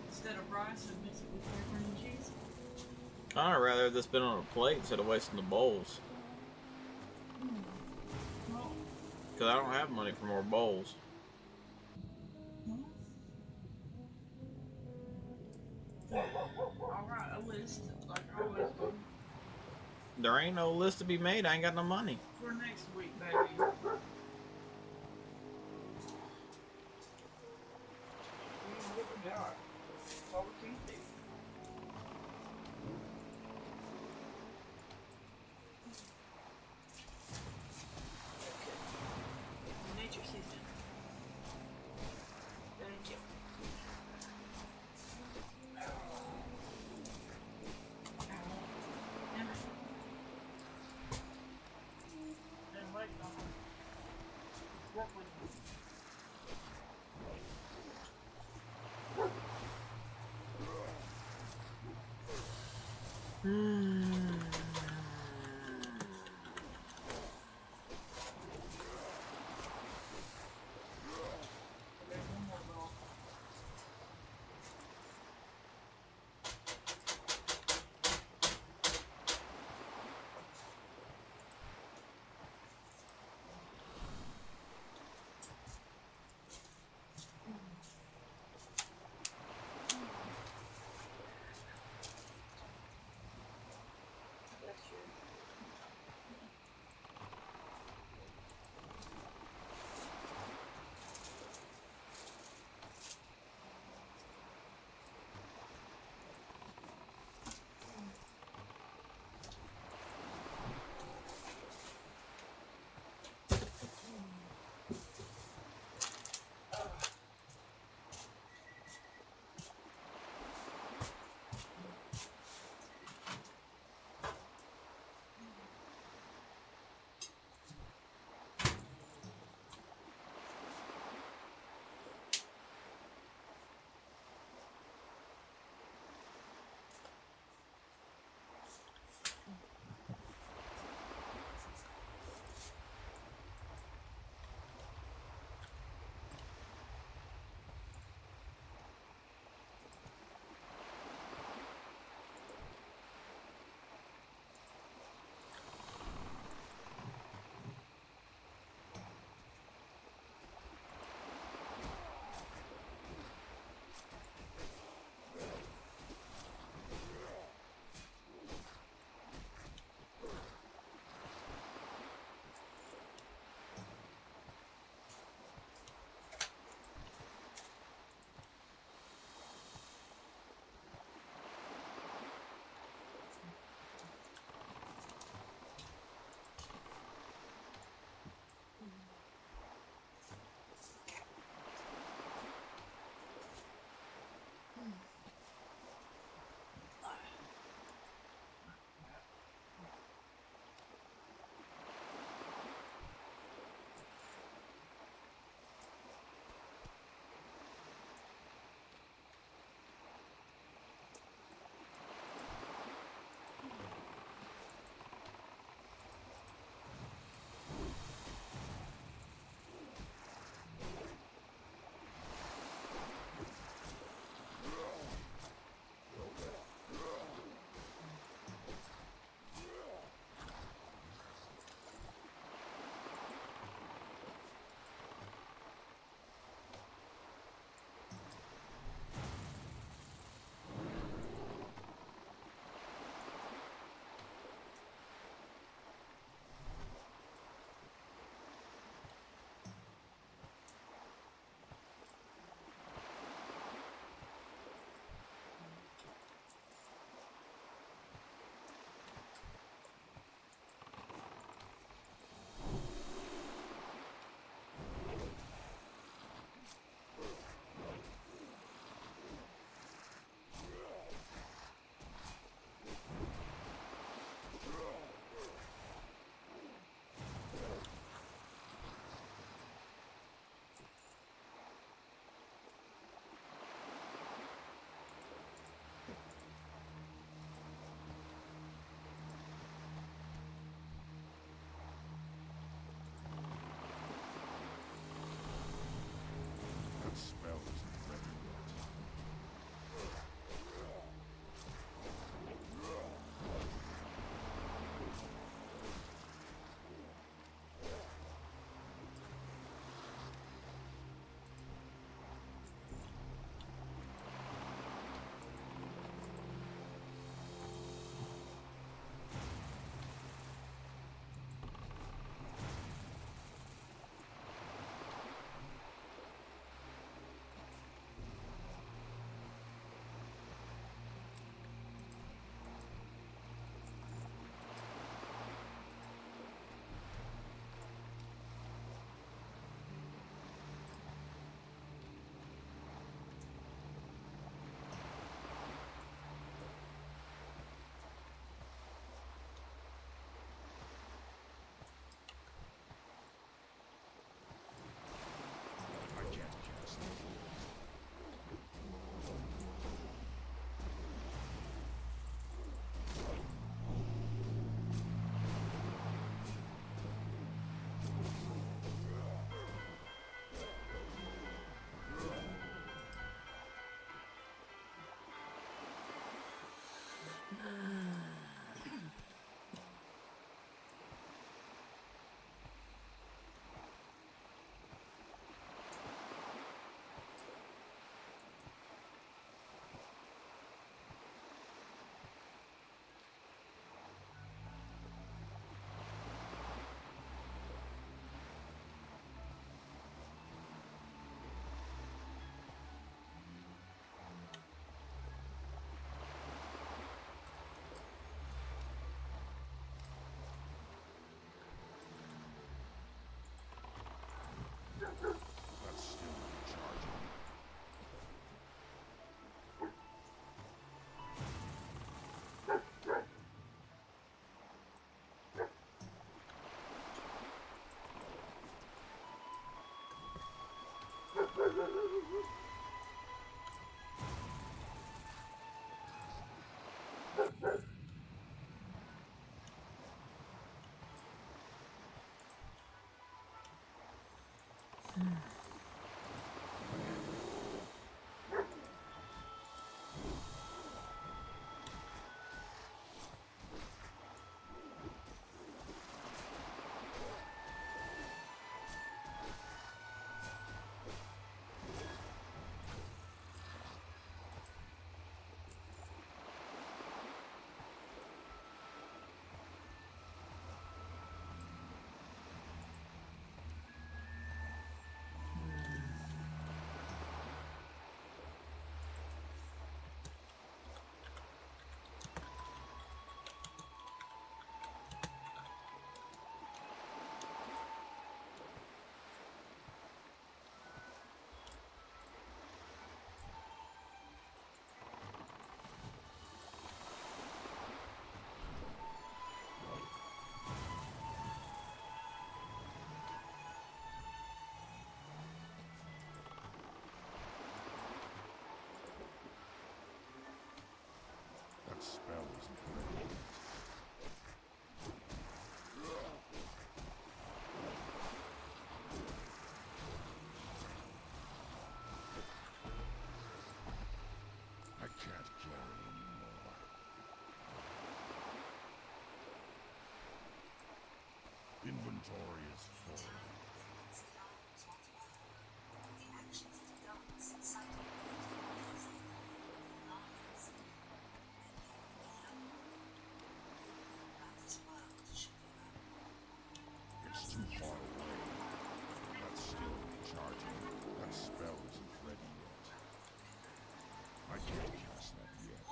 Instead of rice, I'd mix it with pepper and cheese. I'd rather this been on a plate instead of wasting the bowls. Because I don't have money for more bowls. Alright, a list, like I always do. There ain't no list to be made. I ain't got no money. For next week, baby. You look at that. That's all we can do. Nature season. Thank you. And wait, work with me. spell isn't ready yet. I can't carry anymore. Inventory is full. It's too far away. That's still recharging. That spell isn't ready yet. I can't cast that yet.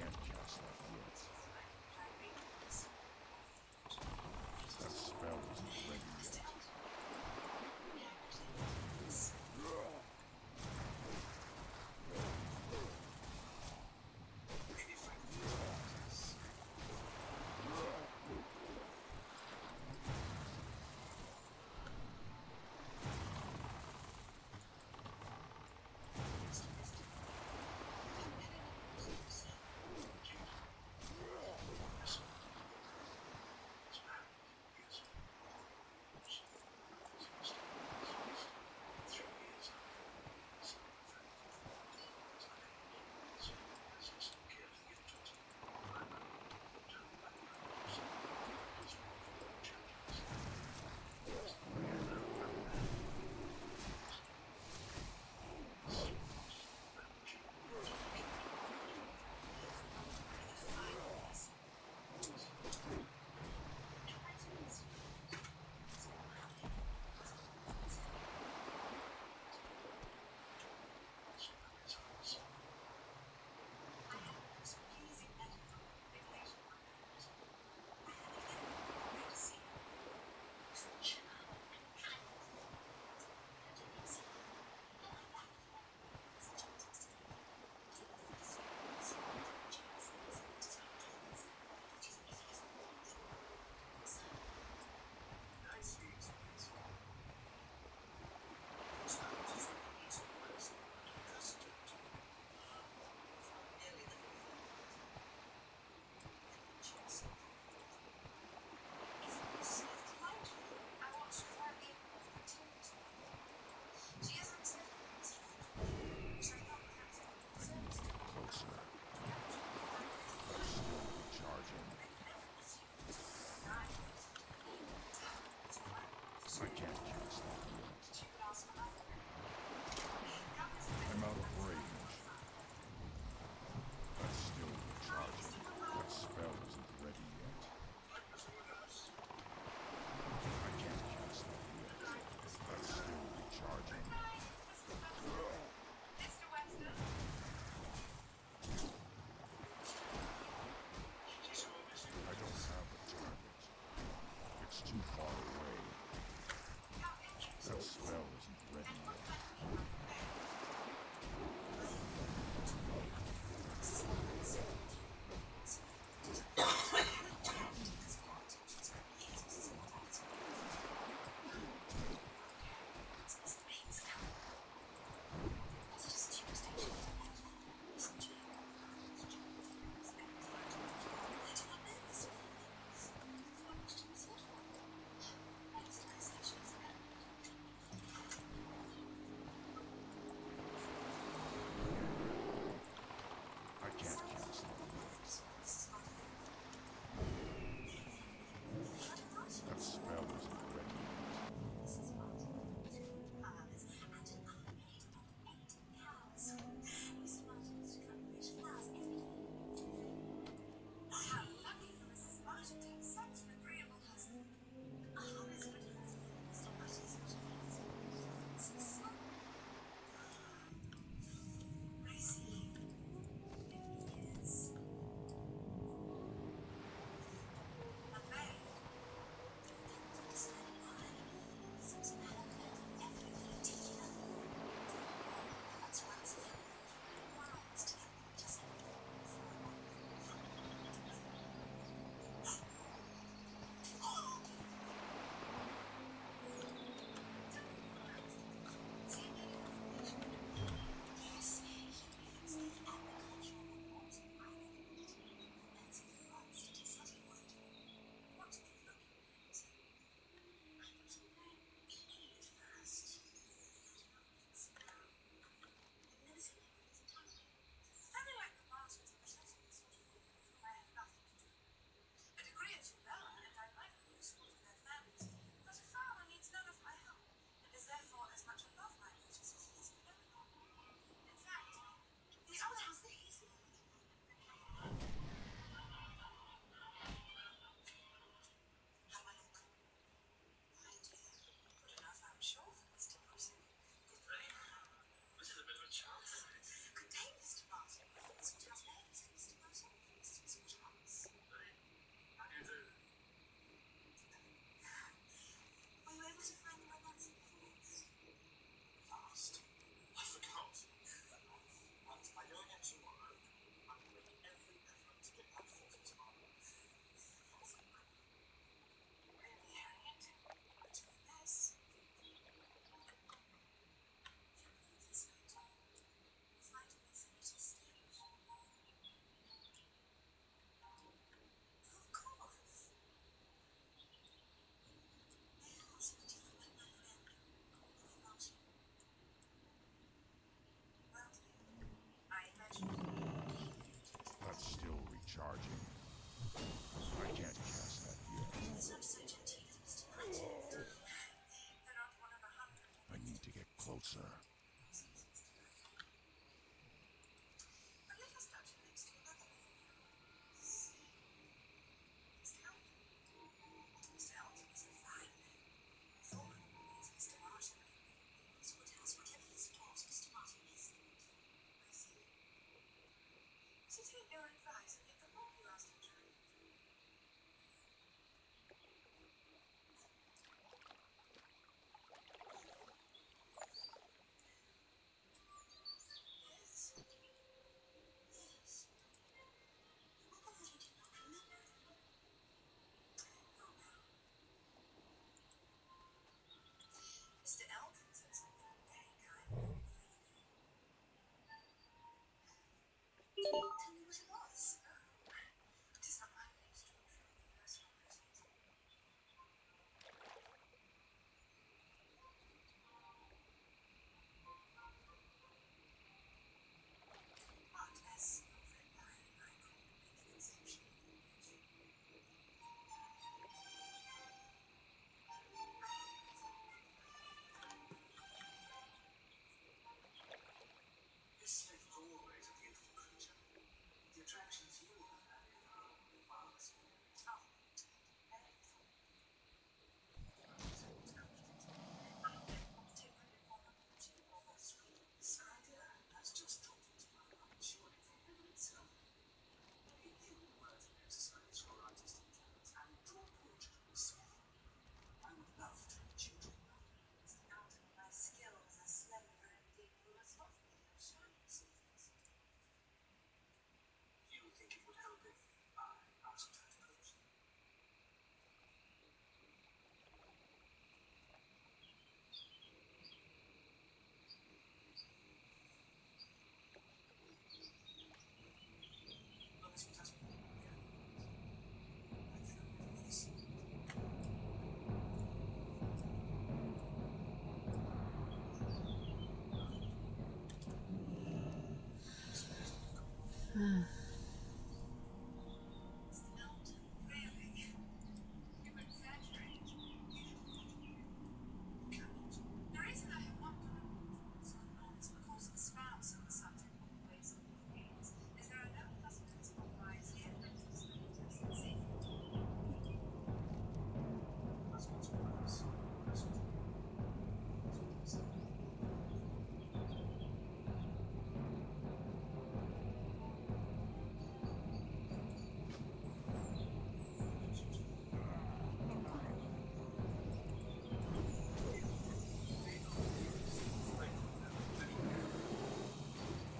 can't cast that yet. That spell isn't ready yet.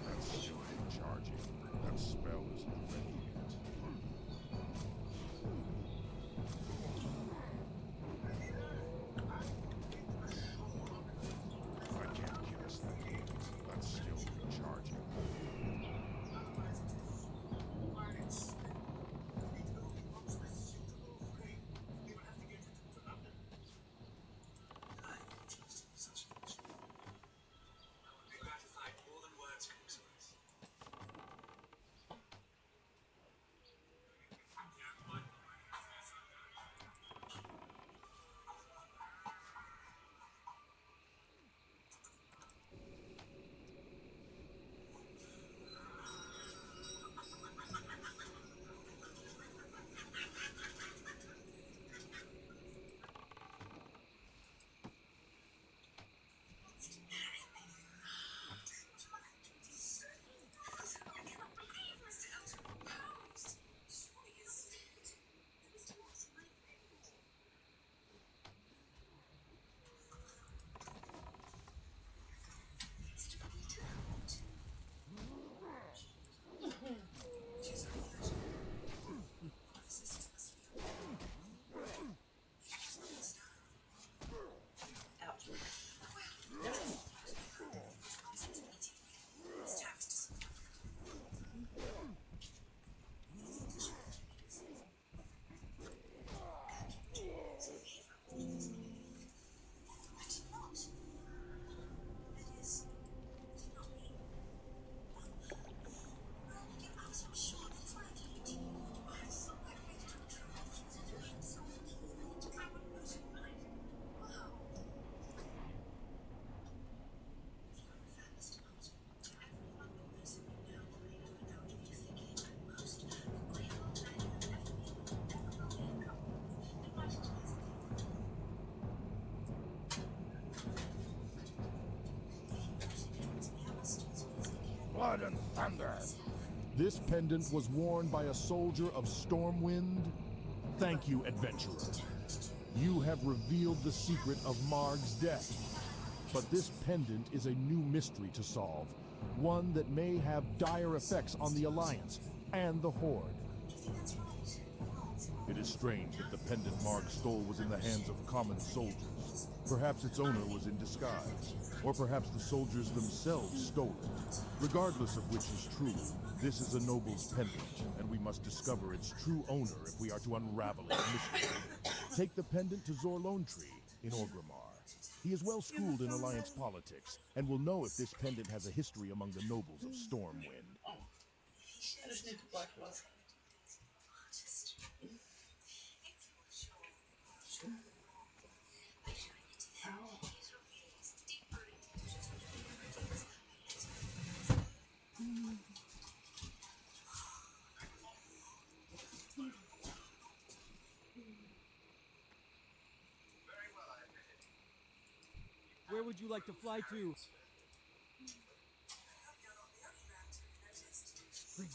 That's shielding charging. That spell isn't ready yet. I can't cast that yet. That's still recharging. Blood and thunder! This pendant was worn by a soldier of Stormwind. Thank you, adventurer. You have revealed the secret of Marg's death. But this pendant is a new mystery to solve, one that may have dire effects on the Alliance and the Horde. It is strange that the pendant Marg stole was in the hands of common soldiers. Perhaps its owner was in disguise, or perhaps the soldiers themselves stole it. Regardless of which is true, This is a noble's pendant, and we must discover its true owner if we are to unravel its mystery. Take the pendant to Zorlonetree in Orgrimmar. He is well schooled in Alliance politics, and will know if this pendant has a history among the nobles of Stormwind. I just need the black one. Where would you like to fly to? Spring.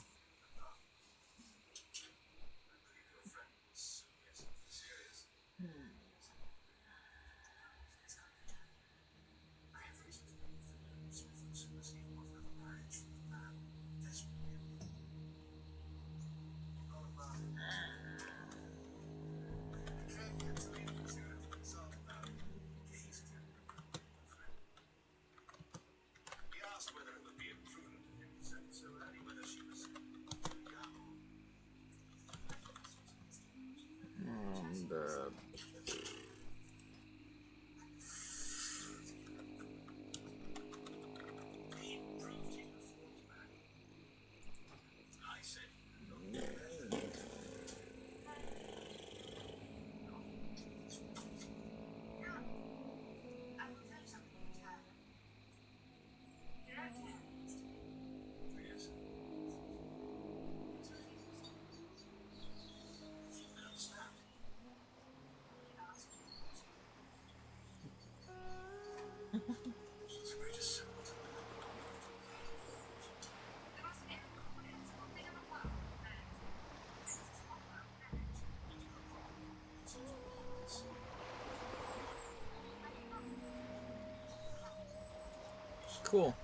Cool.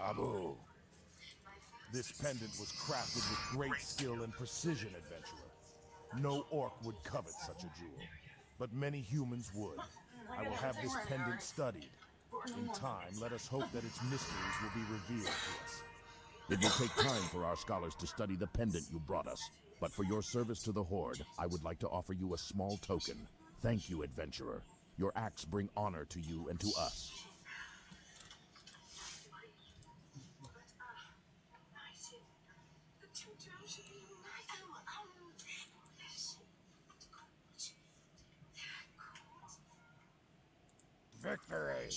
Abu. This pendant was crafted with great skill and precision, adventurer. No orc would covet such a jewel, but many humans would. I will have this pendant studied. In time, let us hope that its mysteries will be revealed to us. It will take time for our scholars to study the pendant you brought us. But for your service to the Horde, I would like to offer you a small token. Thank you, adventurer. Your acts bring honor to you and to us. Victory!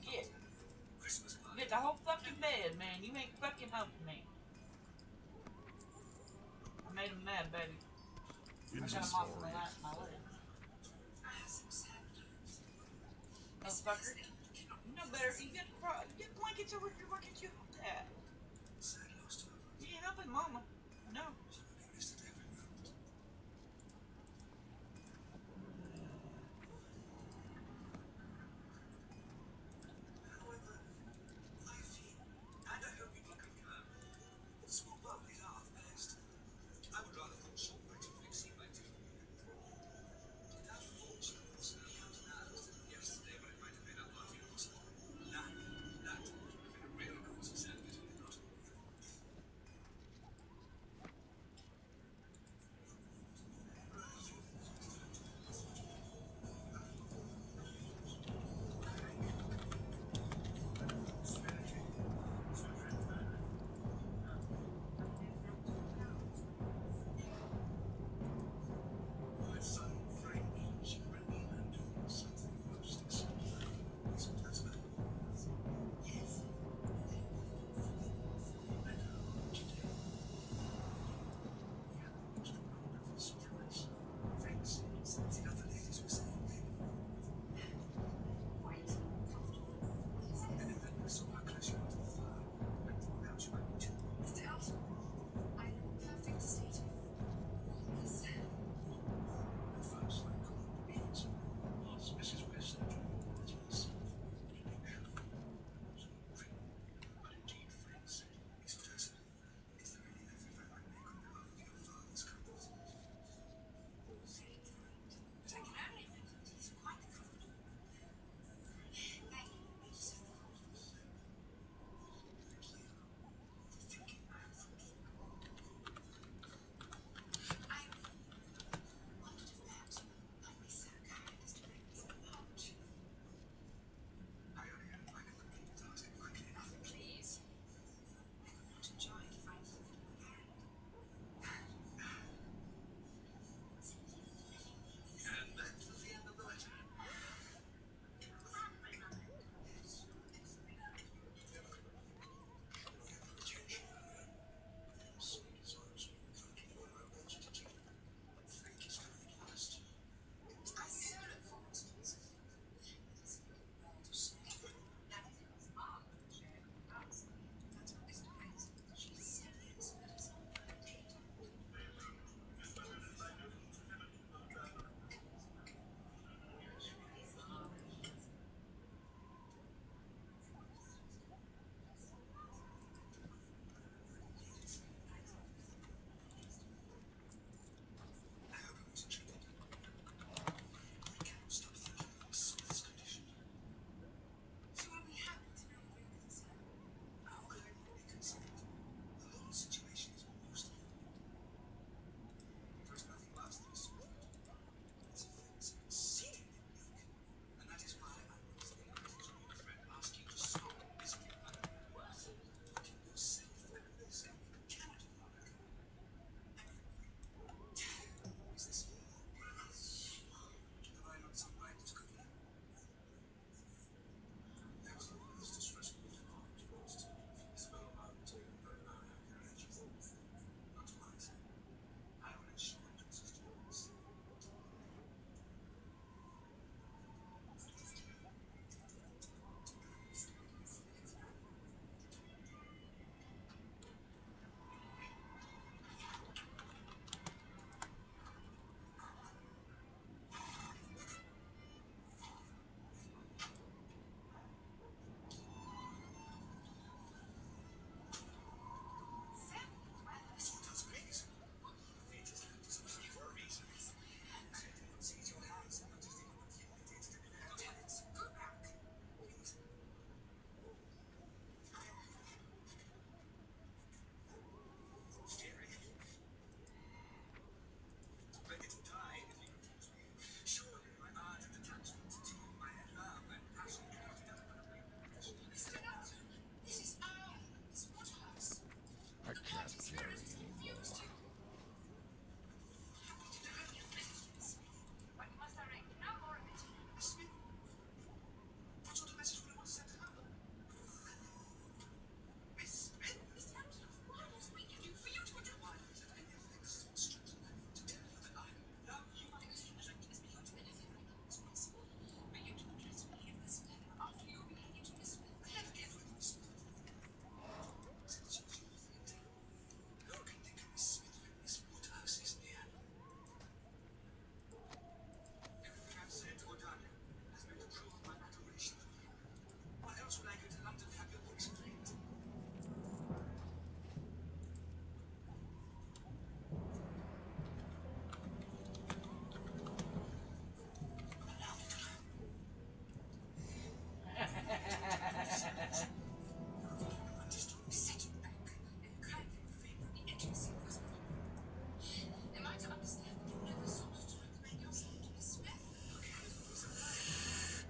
Get. Get the whole fucking bed, man. You ain't fucking helping me. I made him mad, baby. I got him off my leg. Motherfucker. You know better. You get blankets over here. Why can't you help that? You ain't helping mama. No.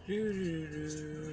Inventory is full.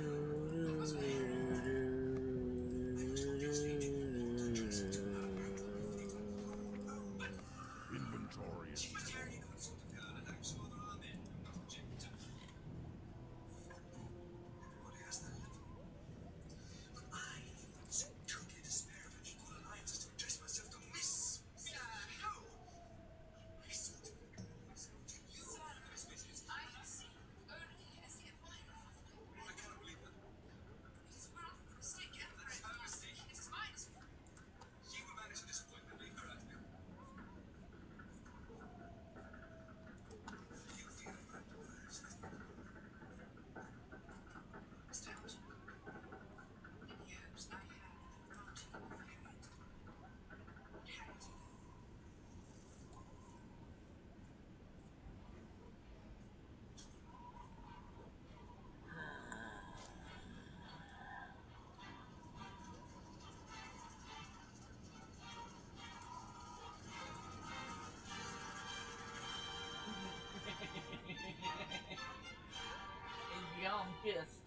Yeah, I'm pissed.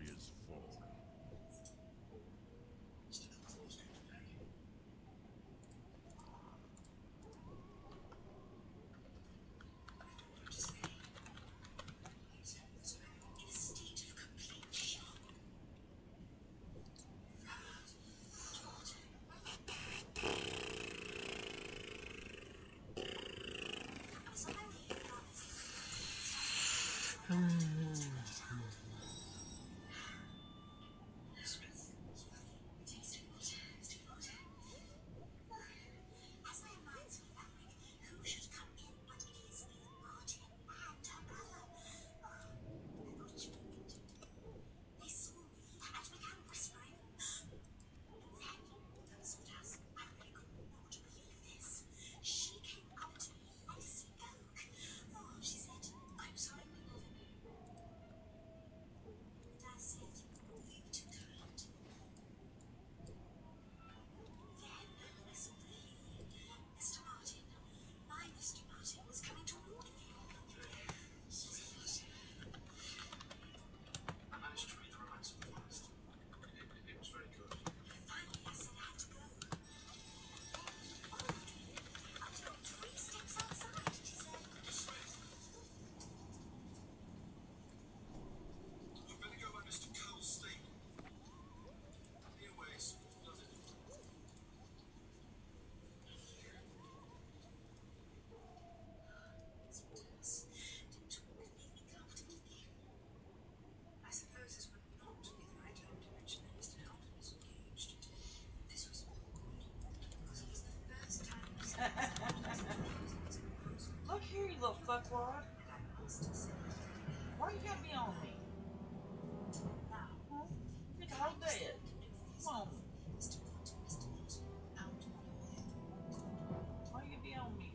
is full. Look here, you little fuckwad. Why you gotta be on me? Huh? You can hold that. Come on. Why you be on me?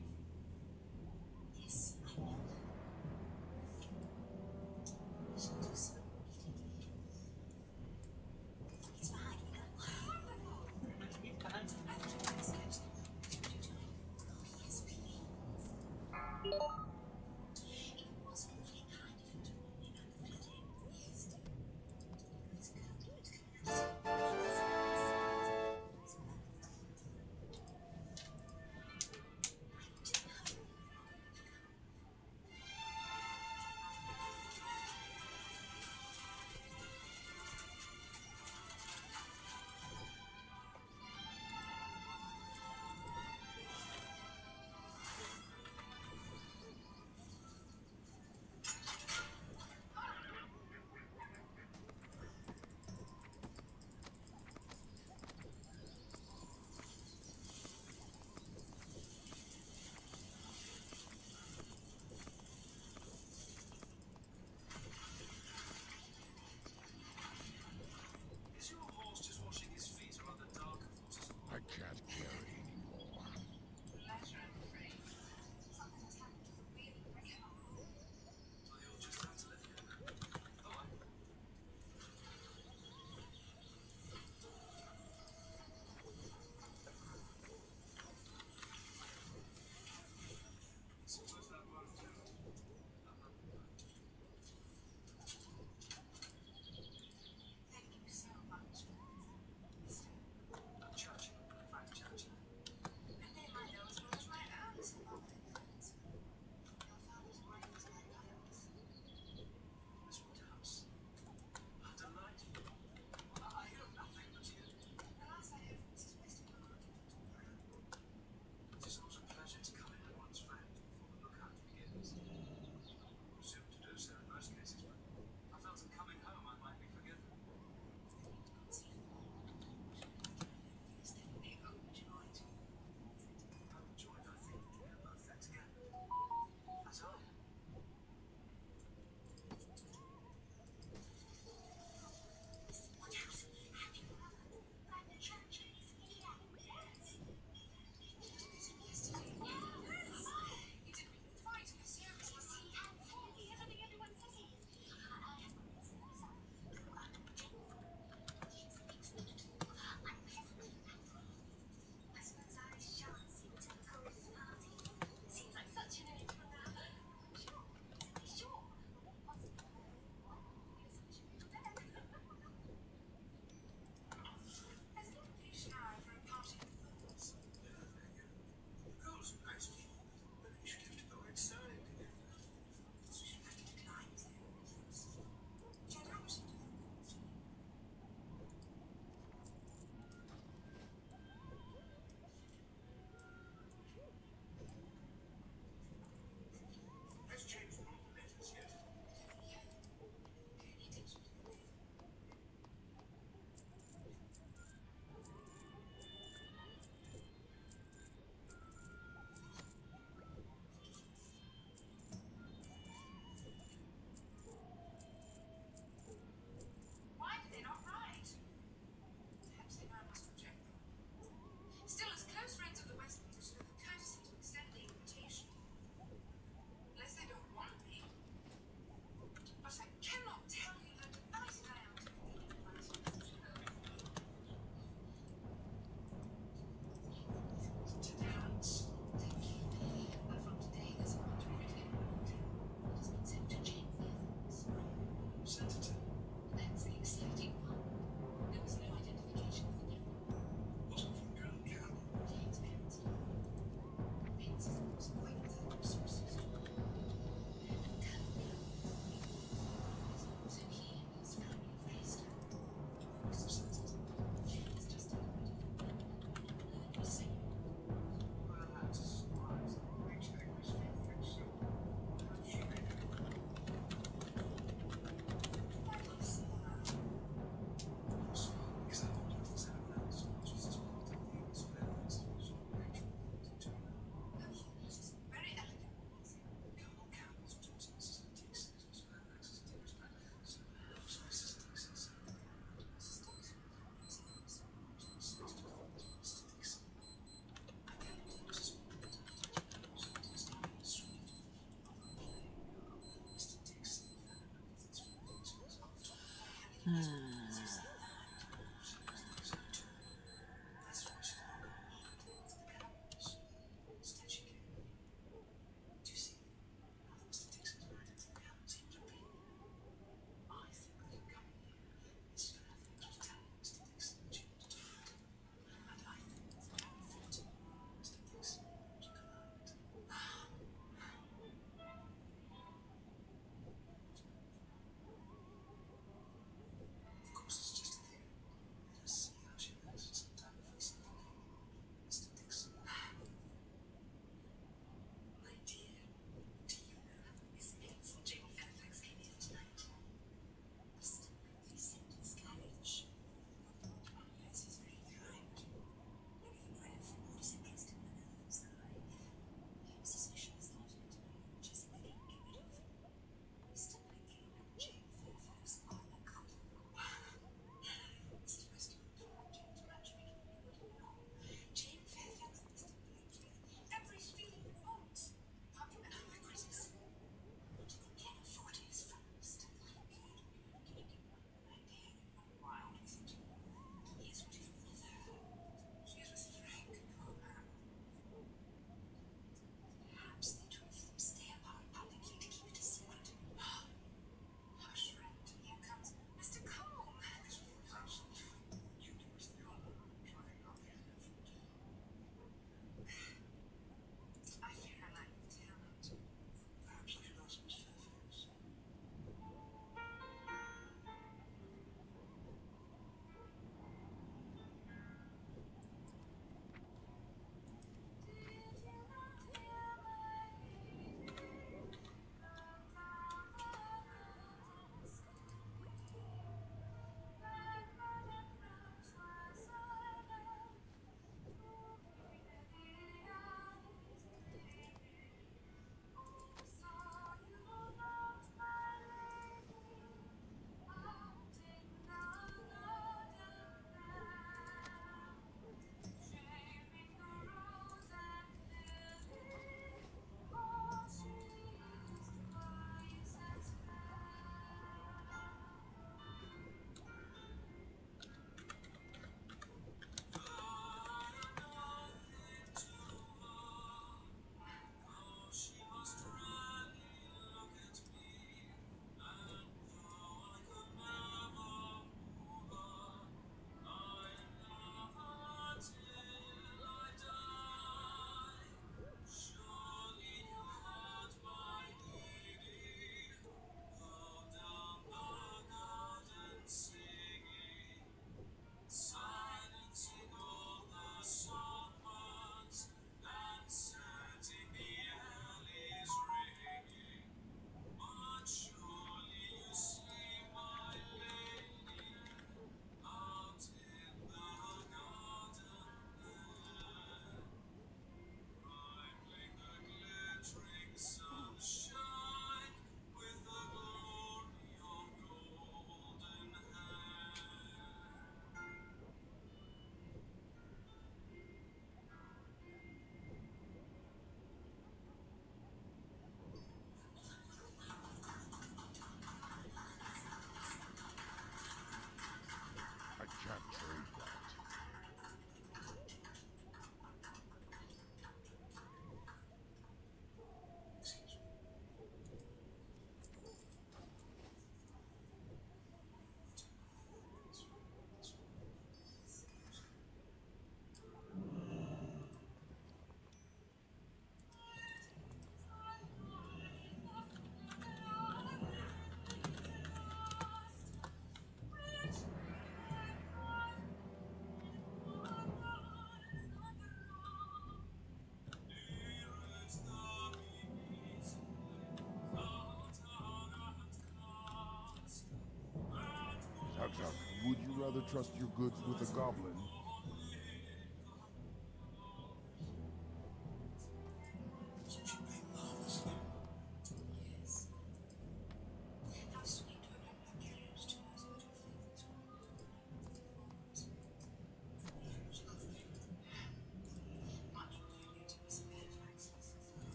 rather trust your goods with a goblin.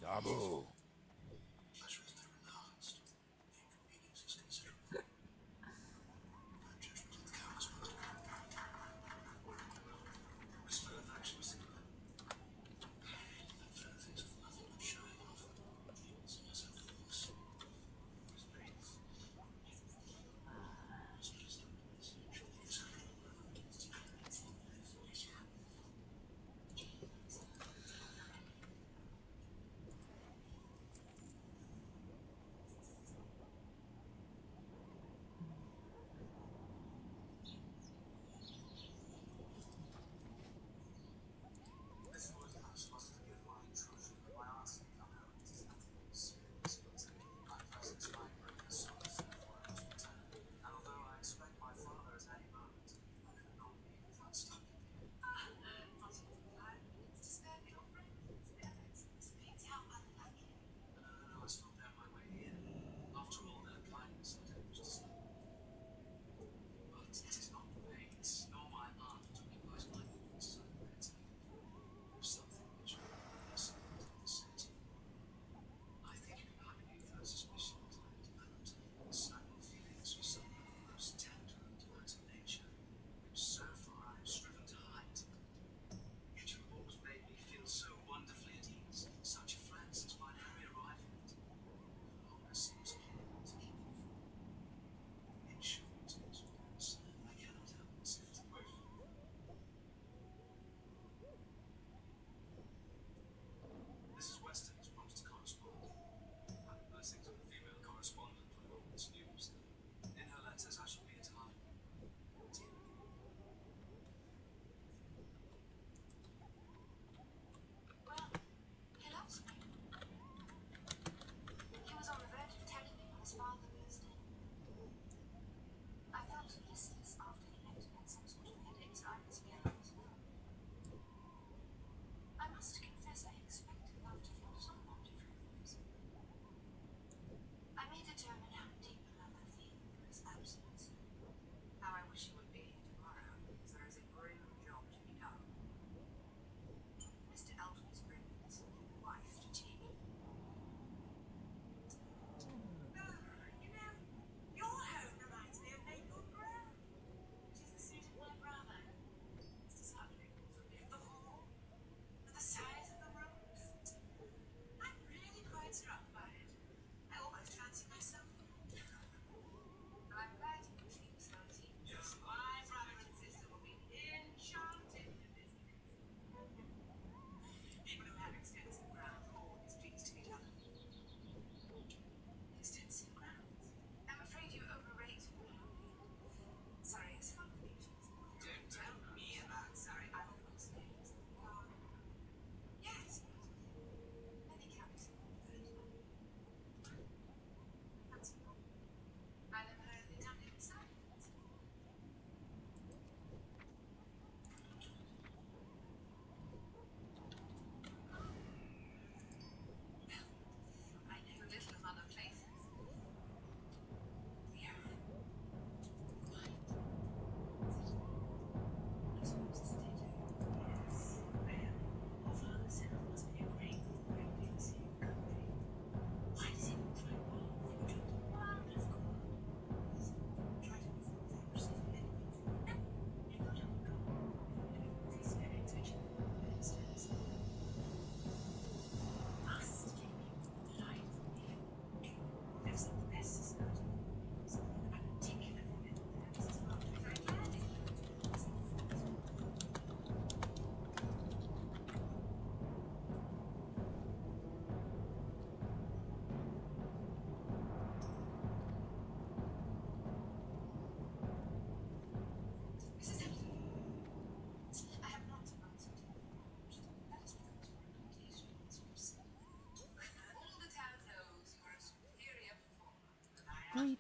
Dabu.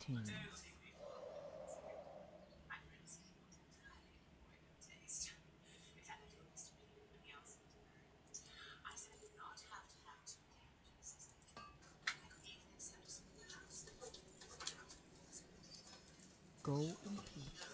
teens. Go in peace.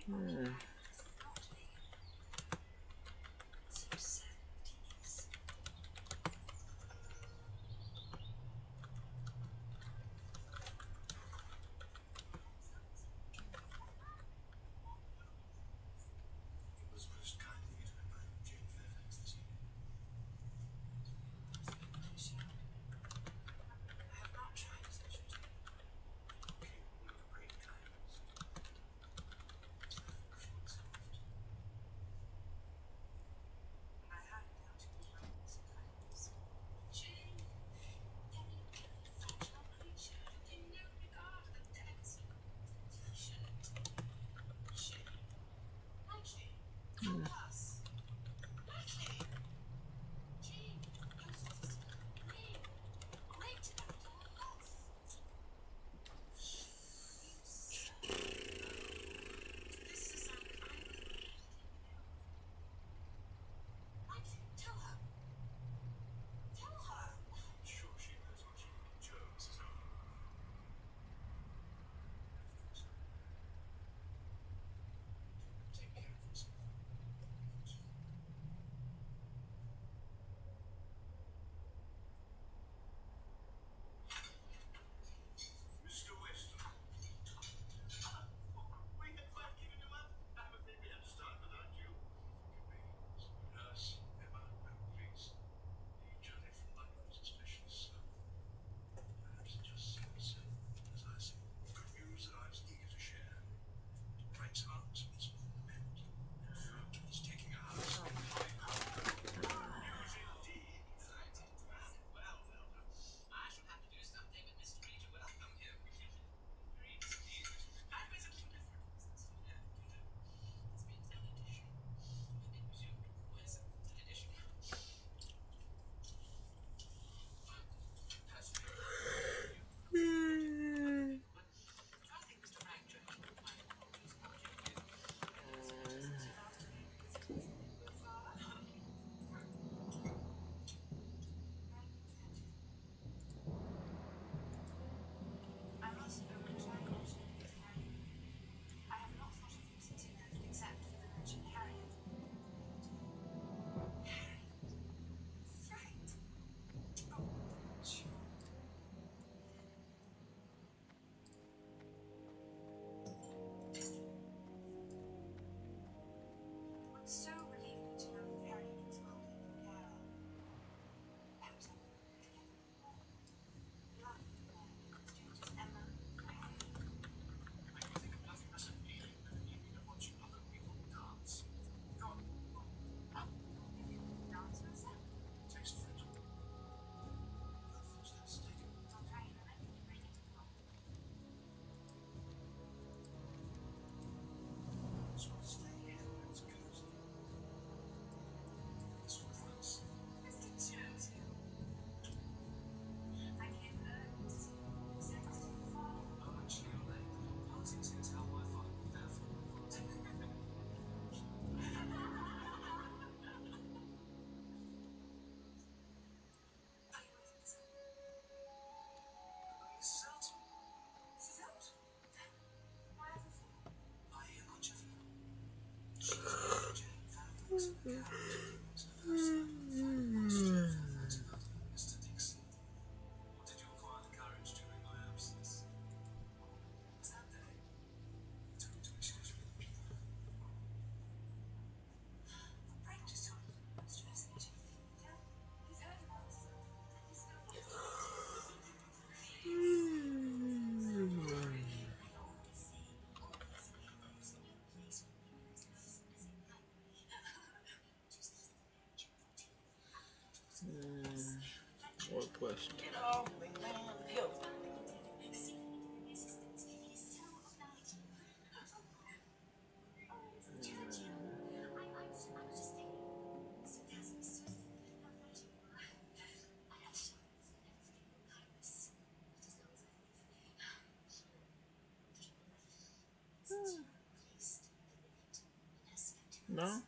Hmm. What question? Get off me, man. Yo. No?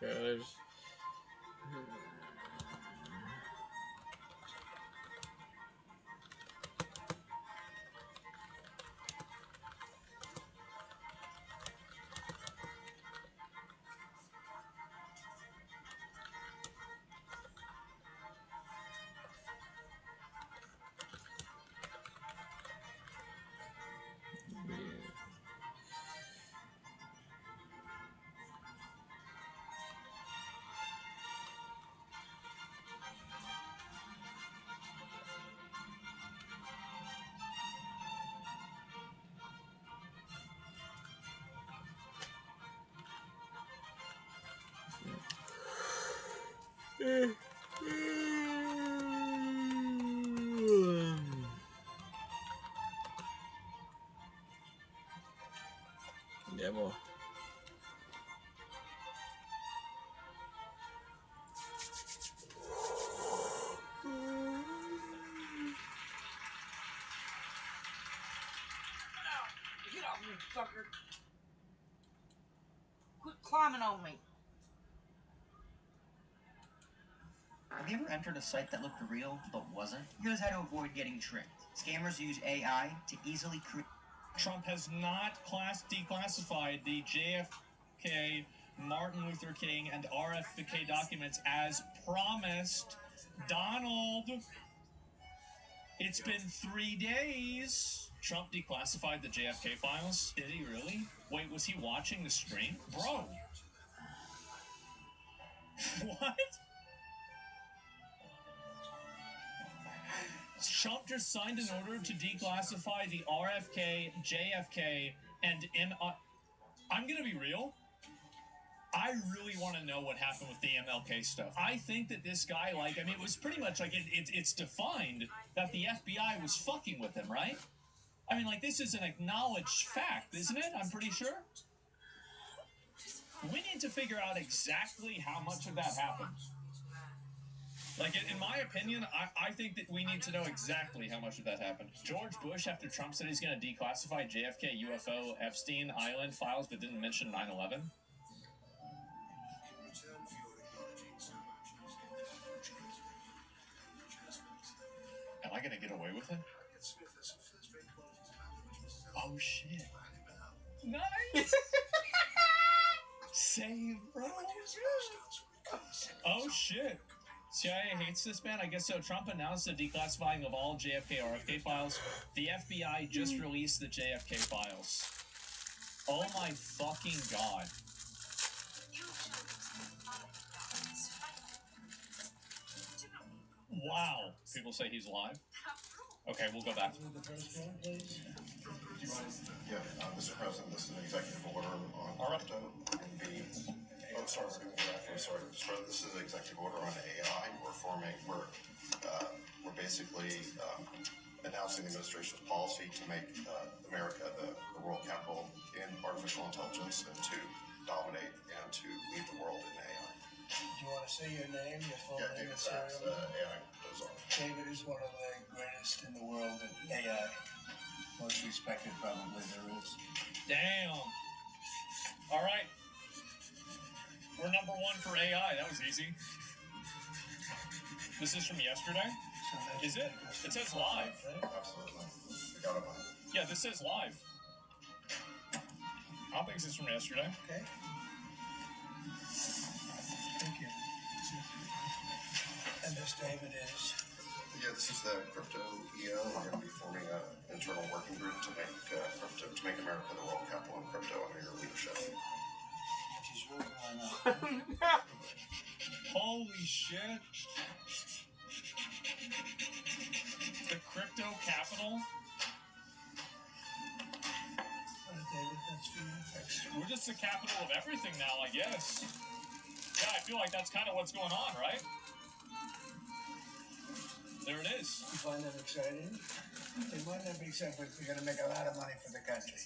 Okay, there's. Yeah, boy. Get off me, sucker. Quit climbing on me. Have you ever entered a site that looked real but wasn't? Here's how to avoid getting tricked. Scammers use AI to easily create. Trump has not declassified the JFK, Martin Luther King, and RFK documents as promised. Donald, it's been 3 days. Trump declassified the JFK files? Did he really? Wait, was he watching the stream? Bro. What? Trump just signed an order to declassify the RFK, JFK, and I'm gonna be real. I really want to know what happened with the MLK stuff. I think that this guy, it was pretty much like it's defined that the FBI was fucking with him, right? I mean, this is an acknowledged fact, isn't it? I'm pretty sure. We need to figure out exactly how much of that happened. In my opinion, I think that we need to know exactly how much of that happened. George Bush, after Trump said he's going to declassify JFK, UFO, Epstein Island files, but didn't mention 9/11. Am I going to get away with it? Oh, shit. Nice! Save, bro. Oh, shit. CIA hates this man? I guess so. Trump announced the declassifying of all JFK RFK files. The FBI just released the JFK files. Oh my fucking god. Wow. People say he's live? Okay, we'll go back. Yeah, Mr. President, this is an executive order on crypto and I'm sorry, Mr. President, this is an executive order on AI. We're basically announcing the administration's policy to make America the world capital in artificial intelligence and to dominate and to lead the world in AI. Do you want to say your name, your full name, David and Sachs, serial? AI design. David is one of the greatest in the world at AI. Most respected, probably there is. Damn. All right. We're number 1 for AI. That was easy. This is from yesterday? Is it? It says live. Absolutely. We got it. Yeah, this says live. I don't think this is from yesterday. Okay. Thank you. And this David is? Yeah, this is the crypto EO. We're going to be forming an internal working group to make crypto, to make America the world capital in crypto under your leadership. Which is really going on. Holy shit. The crypto capital? David, that's for you. We're just the capital of everything now, I guess. Yeah, I feel like that's kind of what's going on, right? There it is. You find that exciting? It might not be exciting, but we're going to make a lot of money for the country.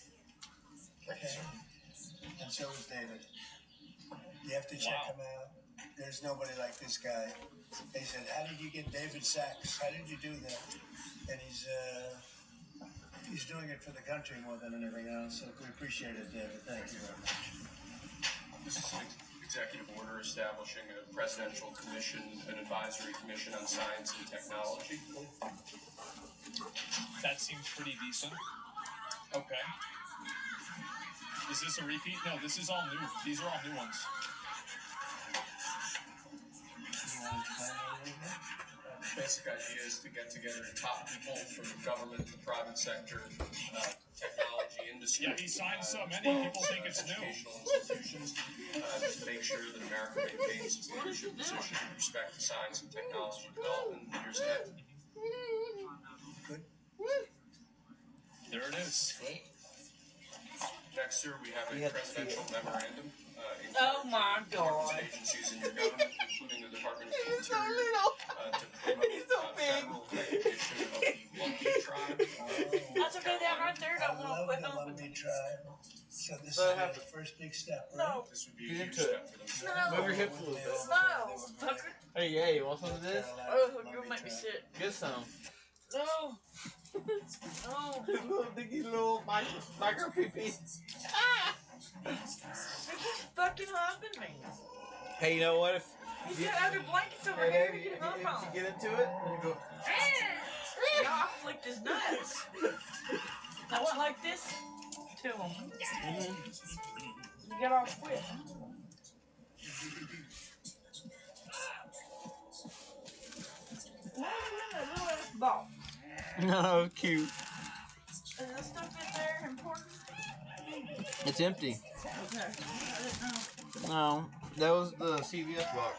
Okay. And so is David. You have to check him out. There's nobody like this guy. They said, how did you get David Sachs? How did you do that? And he's doing it for the country more than anything else. So we appreciate it, David. Thank you very much. This is an executive order establishing a presidential commission, an advisory commission on science and technology. That seems pretty decent. Okay. Is this a repeat? No, this is all new. These are all new ones. Basic idea is to get together top people from the government, the private sector, technology industry. Yeah, he signed so many, people think it's new. Educational institutions to make sure that America maintains its leadership position with respect to science and technology development in the years ahead. Good. There it is. Next, sir, we have a presidential memorandum. Oh my God. Agencies in your government, including the Department of the Interior, to promote federal recognition of the Lumbee tribe. That's okay, that right there. Don't want to quit the helping. Lumbee tribe. So this is the first big step, right? No. This would be a huge step for them. No. Move your hips a little bit. No, sucker. Hey, yeah, you want some of this? Oh, you'll make me sick. Get some. No. No. Little diggy little micro pee-pee. Ah! It just fucking humping me. Hey, you know what? If He's got other blankets over hey, here baby, to if get hump on. you get into it, you go. No, I flicked his nuts. I went like this to him. You get off quick. Why are you in that little ass ball? No, cute. Is that stuff in there important? It's empty. Okay. I didn't know. No, that was the CVS box.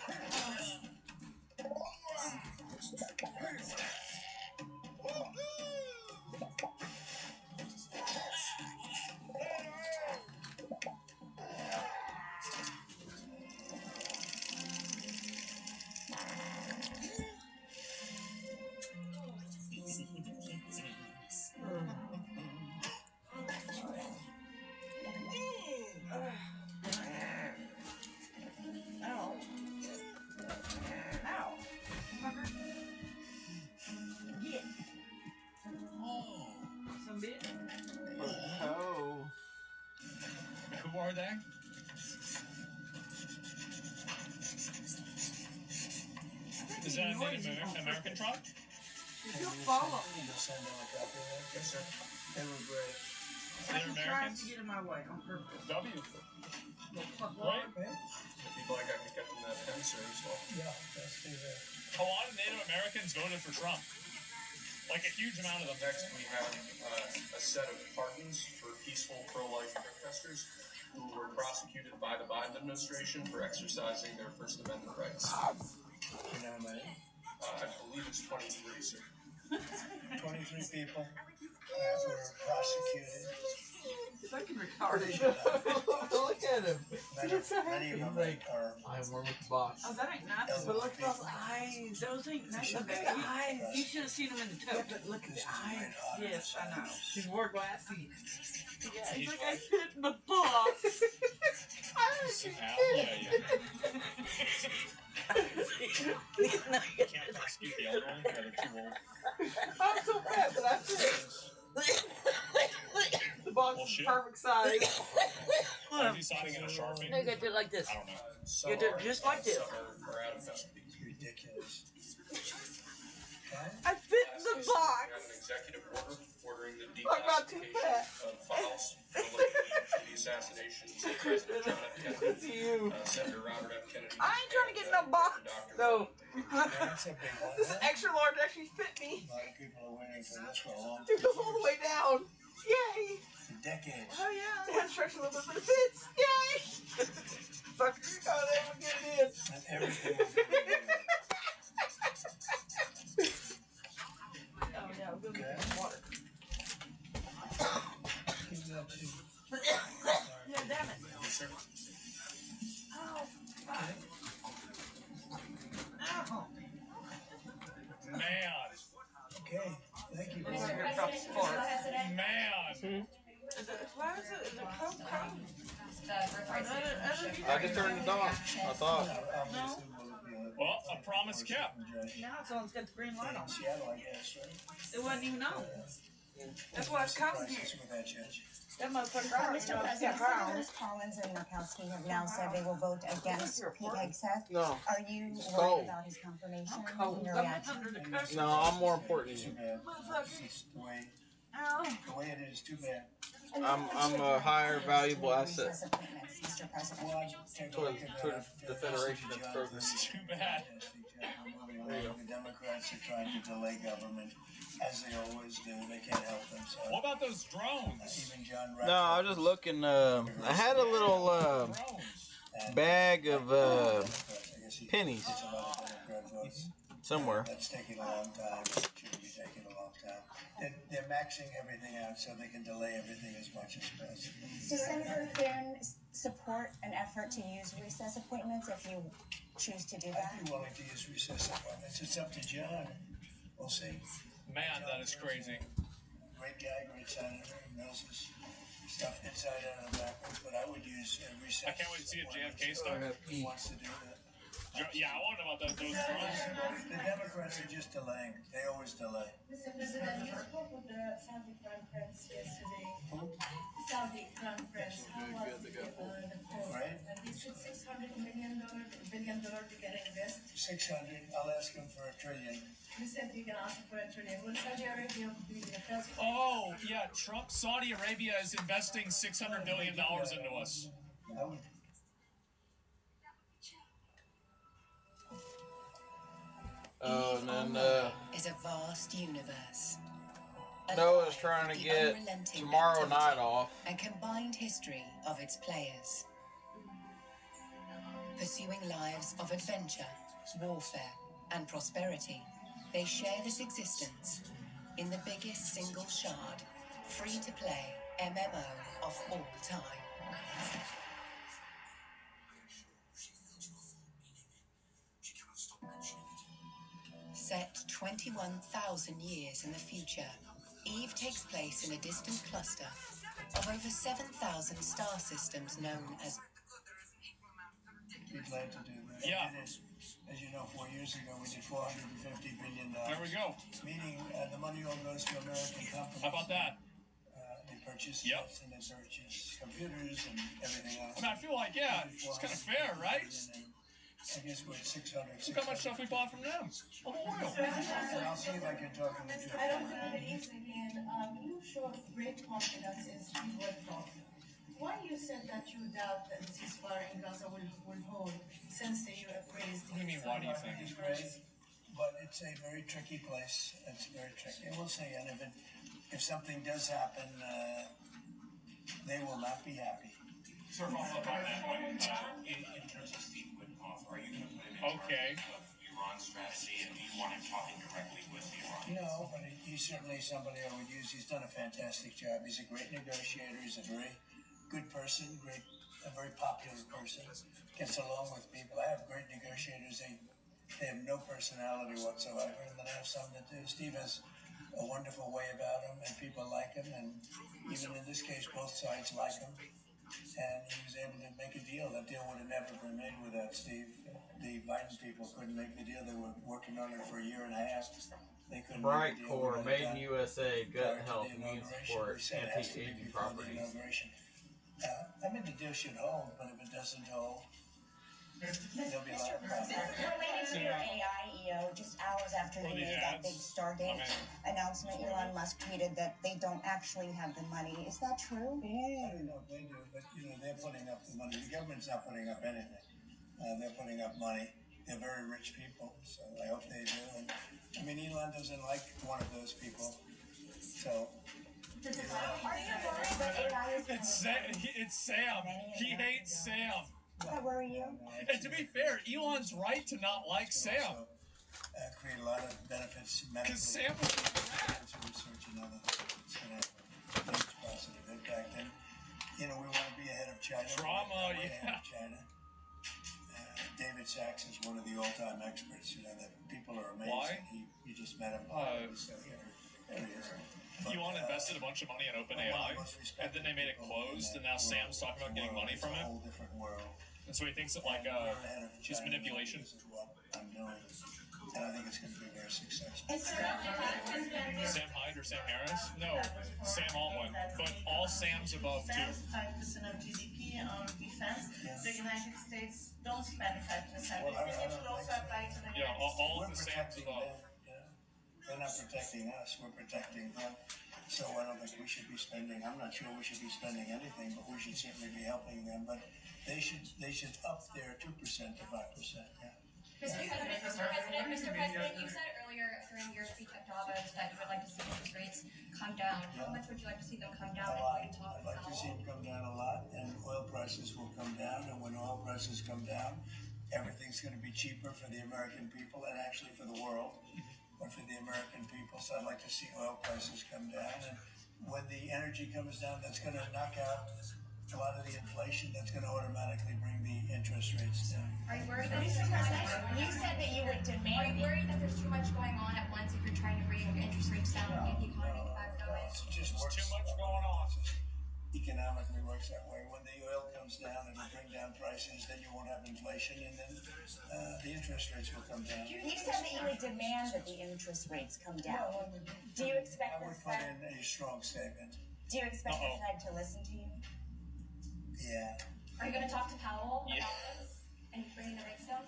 Ow. Ow. Fucker. Get. Oh. Some bit. Oh. Who are they? Is that a Native American tribe? If you follow me. Send them a copy of that. Yes, sir. They were great. Native Trying Americans? to get in my way on purpose. W. Go fuck Right? If you'd like, I could get them that pen, sir, as well. Yeah, let's do that. A lot of Native Americans voted for Trump. Like a huge amount of them. Next, we have a set of pardons for peaceful pro-life protesters who were prosecuted by the Biden administration for exercising their First Amendment rights. You know how many? I believe it's 23, sir. 23? 23 people were prosecuted. Fucking retarded. Look at him. Many of them are. I have more with the box. Oh, that ain't nothing. But look at those eyes. Those ain't nothing. Look at the eyes. You should have seen them in the tub. But look at the eyes. Yes, I know. He's more glassy. Yeah, he's like, I fit in the box. Yeah. You can't prosecute the other one. They're too old. I'm so fat that I fit. The box is perfect size. Are you signing in a Sharpie? No, you gotta do it like this. I don't know. You do it just like this. It's ridiculous. I fit in the box. We have an executive order ordering the I'm not too fat. declassification of files relating to the assassinations of President John F. Kennedy, Senator Robert F. Kennedy. I ain't trying to get no box. No. That's a big one. This extra large actually fit me. A lot of people are waiting for this for a long It goes all the way down. Yay. For decades. Oh yeah. They had to stretch a little bit, but it fits. Yay. Sucker, how they ever get it in? And everything will be Oh, yeah, we're gonna get some water. Yeah, damn it. Oh, fuck. Ow. Man. Okay, thank you. Mr. President, Man. Why is it Coke? I just turned it on. I thought. No. Well, a promise kept. Now someone's got the green light on. Seattle, I guess, right? It wasn't even on. That's why it's coming here. With that judge. That motherfucker. Mr. President, Senators Collins and Murkowski have now said they will vote against Hegseth. No. Are you worried cold. about his confirmation cold. and your reaction? No, I'm more important than you. It's the way Ow. it is. Too bad. I'm a higher valuable asset Mr. President. to the Federation of Progress. Too bad. The Democrats are trying to delay government, as they always do. They can't help themselves. What about those drones? Even John No, I was just looking. I had a little bag of pennies somewhere. That's taking a long time. It shouldn't be taking a long time. They're maxing everything out so they can delay everything as much as possible. Does Senator Finn support an effort to use recess appointments if you choose to do that? I'd be willing to use recess appointments. It's up to John. We'll see. Man, that is crazy. Great guy, great senator. He knows his stuff inside out and backwards, but I would use recess. I can't wait to see a JFK stuff. He wants to do that. Yeah, I want to know about those drones. The Democrats are just delaying. They always delay. Mr. President, you spoke with the Saudi Crown Prince yesterday. Saudi Crown Prince, how was the call? Right? And he said $600 billion to get invest. 600. I'll ask him for $1 trillion. You said you can ask for $1 trillion. Will Saudi Arabia be the first? Oh, yeah, Trump, Saudi Arabia is investing $600 billion into us. I would. Oh, and then is a vast universe. Noah's trying to get tomorrow night off. A combined history of its players. Pursuing lives of adventure, warfare, and prosperity, they share this existence in the biggest single shard, free-to-play MMO of all time. Set 21,000 years in the future, Eve takes place in a distant cluster of over 7,000 star systems known as... We're glad to do that. Yeah. As you know, 4 years ago, we did $450 billion. There we go. Meaning the money all goes to American companies. How about that? They purchase jets and they purchase computers and everything else. I mean, I feel like, yeah, it's kind of fair, right? I guess we're at 600. Look how much stuff we bought from them. Oh, oil. And I'll see if I can talk to them. I don't have it easily, and you showed great confidence in Speedway Talk. Why you said that you doubt that the ceasefire in Gaza will hold since the EU appraised? What do you mean, why do you think? But it's a very tricky place. It's very tricky. We'll see. And if something does happen, they will not be happy. Sir, follow up on that one. In terms of Steve Witkoff, are you going to put him in charge of Iran's strategy, and do you want him talking directly with the Iranians? No, but he's certainly somebody I would use. He's done a fantastic job. He's a great negotiator. He's a very good person, a very popular person. Gets along with people. I have great negotiators. They have no personality whatsoever, and then I have some that do. Steve has a wonderful way about him, and people like him, and even in this case, both sides like him. And he was able to make a deal. That deal would have never been made without Steve. The Biden people couldn't make the deal. They were working on it for a year and a half. They couldn't Bright make the deal. Core, We got it Made in done USA, prior Gut to Health, the Immune inauguration. Support, We said it has to be Anti-Aging before the Properties. inauguration. I mean, the deal should hold, but if it doesn't hold, there'll be a lot of problems. Related to your AI, EO, just hours after you made that big Stargate announcement, Elon Musk tweeted that they don't actually have the money. Is that true? I don't know if they do, but they're putting up the money. The government's not putting up anything. They're putting up money. They're very rich people, so I hope they do. And I mean, Elon doesn't like one of those people, so. Are you worried that AI is It's Sam. He hates Sam. That worry you? And to be fair, Elon's right to not like Sam. Create a lot of benefits medically. Because Sam was a rat. Research and other things. It's going to have a huge positive impact. And, we want to be ahead of China. Drama, Ahead of China. David Sachs is one of the all-time experts. That people are amazing. Why? You just met him. So there he is. Elon invested a bunch of money in OpenAI, and then they made it closed, and now Sam's talking about getting money from it. It's a whole different world. And so he thinks that, just manipulation. This is what I'm doing. And I think it's going to be very successful. Sam Hyde or Sam Harris? No, Sam Altman. But all Sam's above, too. 5% of GDP on defense. The United States don't spend 5%. Well, I think it will also apply to the Yeah, United States. all of the Sam's above. They're not protecting us, we're protecting them. So I don't think we should be spending, I'm not sure we should be spending anything, but we should certainly be helping them. But they should up their 2% to 5%, yeah. Mr. President, you said earlier during your speech at Davos that you would like to see interest rates come down. How much would you like to see them come down? A lot. I'd like to see them come down a lot, and oil prices will come down. And when oil prices come down, everything's going to be cheaper for the American people and actually for the world. But for the American people, so I'd like to see oil prices come down. And when the energy comes down, that's going to knock out a lot of the inflation. That's going to automatically bring the interest rates down. Are you worried that Mr. President, you said that you would demand? Are you worried that there's too much going on at once if you're trying to bring interest rates down and get the economy back going? It just works. Too much going on. Economically works that way. When the oil comes down, it'll bring down prices. Then you won't have inflation, and then the interest rates will come down. You said that you would demand that the interest rates come down. Do you expect I would put in a strong statement. Do you expect the Fed to listen to you? Yeah. Are you going to talk to Powell about this and bringing the rates down?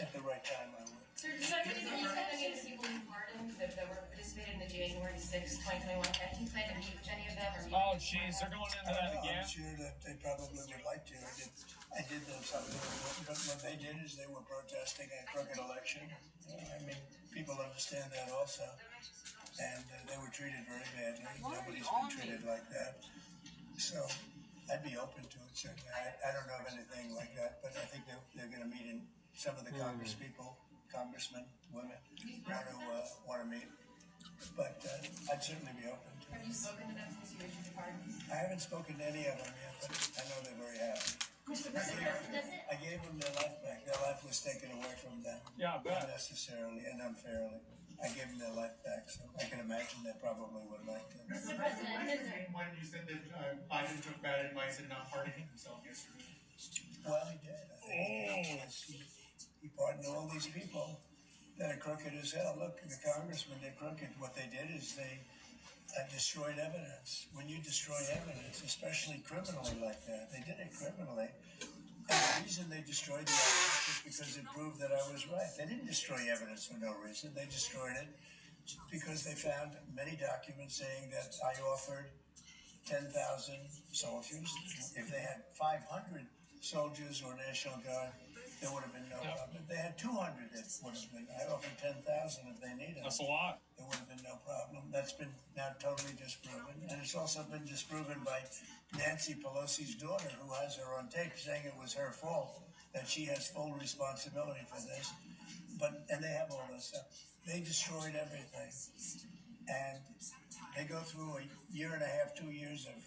At the right time, I would. Sir, do you have any of the people who pardoned that were participated in the January 6, 2021 event? Do you plan to meet with any of them? Oh, jeez, they're going into that again? I'm sure that they probably would like to. I did know something, but what they did is they were protesting a crooked election. I mean, people understand that also. And they were treated very badly. Nobody's been treated like that. So I'd be open to it, certainly. I don't know of anything like that, but I think they're going to meet in some of the congressmen, women, want to meet. But I'd certainly be open to it. Have you spoken to them since you issued your pardons? I haven't spoken to any of them yet, but I know they're very happy. I gave them their life back. Their life was taken away from them. Yeah, I bet. Unnecessarily and unfairly. I gave them their life back, so I can imagine they probably would like to. Mr. President, when you said that Biden took bad advice and not pardoning himself yesterday? Well, he did. I think he pardoned all these people that are crooked as hell. Look, the congressmen, they're crooked. What they did is they destroyed evidence. When you destroy evidence, especially criminally like that, they did it criminally. And the reason they destroyed the evidence was because it proved that I was right. They didn't destroy evidence for no reason. They destroyed it because they found many documents saying that I offered 10,000 soldiers. If they had 500 soldiers or National Guard, there would have been no problem. If they had 200, it would have been. I offered 10,000 if they needed it. That's a lot. There would have been no problem. That's been now totally disproven. And it's also been disproven by Nancy Pelosi's daughter, who has her on tape saying it was her fault, that she has full responsibility for this. And they have all this stuff. they destroyed everything. And they go through a year and a half, 2 years of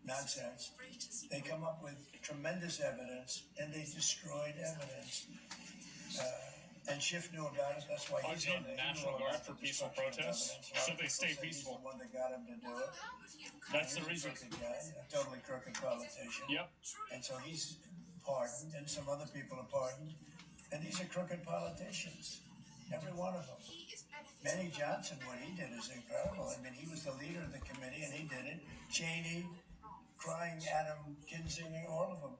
nonsense. They come up with tremendous evidence, and they destroyed evidence. And Schiff knew about it. That's why he's on the National Guard for peaceful protests, so they stay peaceful. He's the one that got him to do it. That's the reason. He's a crooked guy, a totally crooked politician. Yep. And so he's pardoned, and some other people are pardoned. And these are crooked politicians, every one of them. Manny Johnson, what he did is incredible. I mean, he was the leader of the committee, and he did it. Cheney, crying Adam Kinzinger, all of them.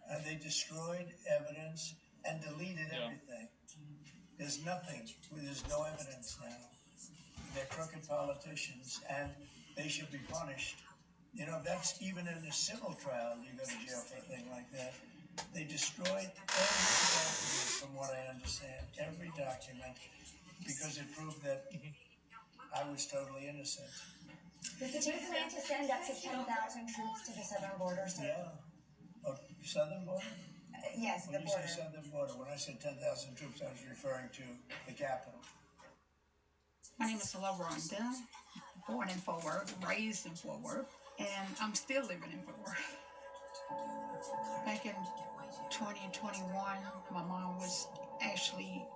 And they destroyed evidence and deleted everything. There's nothing. There's no evidence now. They're crooked politicians, and they should be punished. You know, that's even in a civil trial, you go to jail for a thing like that. They destroyed every document, from what I understand, every document, because it proved that I was totally innocent. Does the team plan to send up to 10,000 troops to the southern border, sir? Yeah. Oh, southern border? Yes, when the you border. say southern border, when I said 10,000 troops, I was referring to the capital. My name is LvLing, born in Fort Worth, raised in Fort Worth, and I'm still living in Fort Worth. Back in 2021, my mom was actually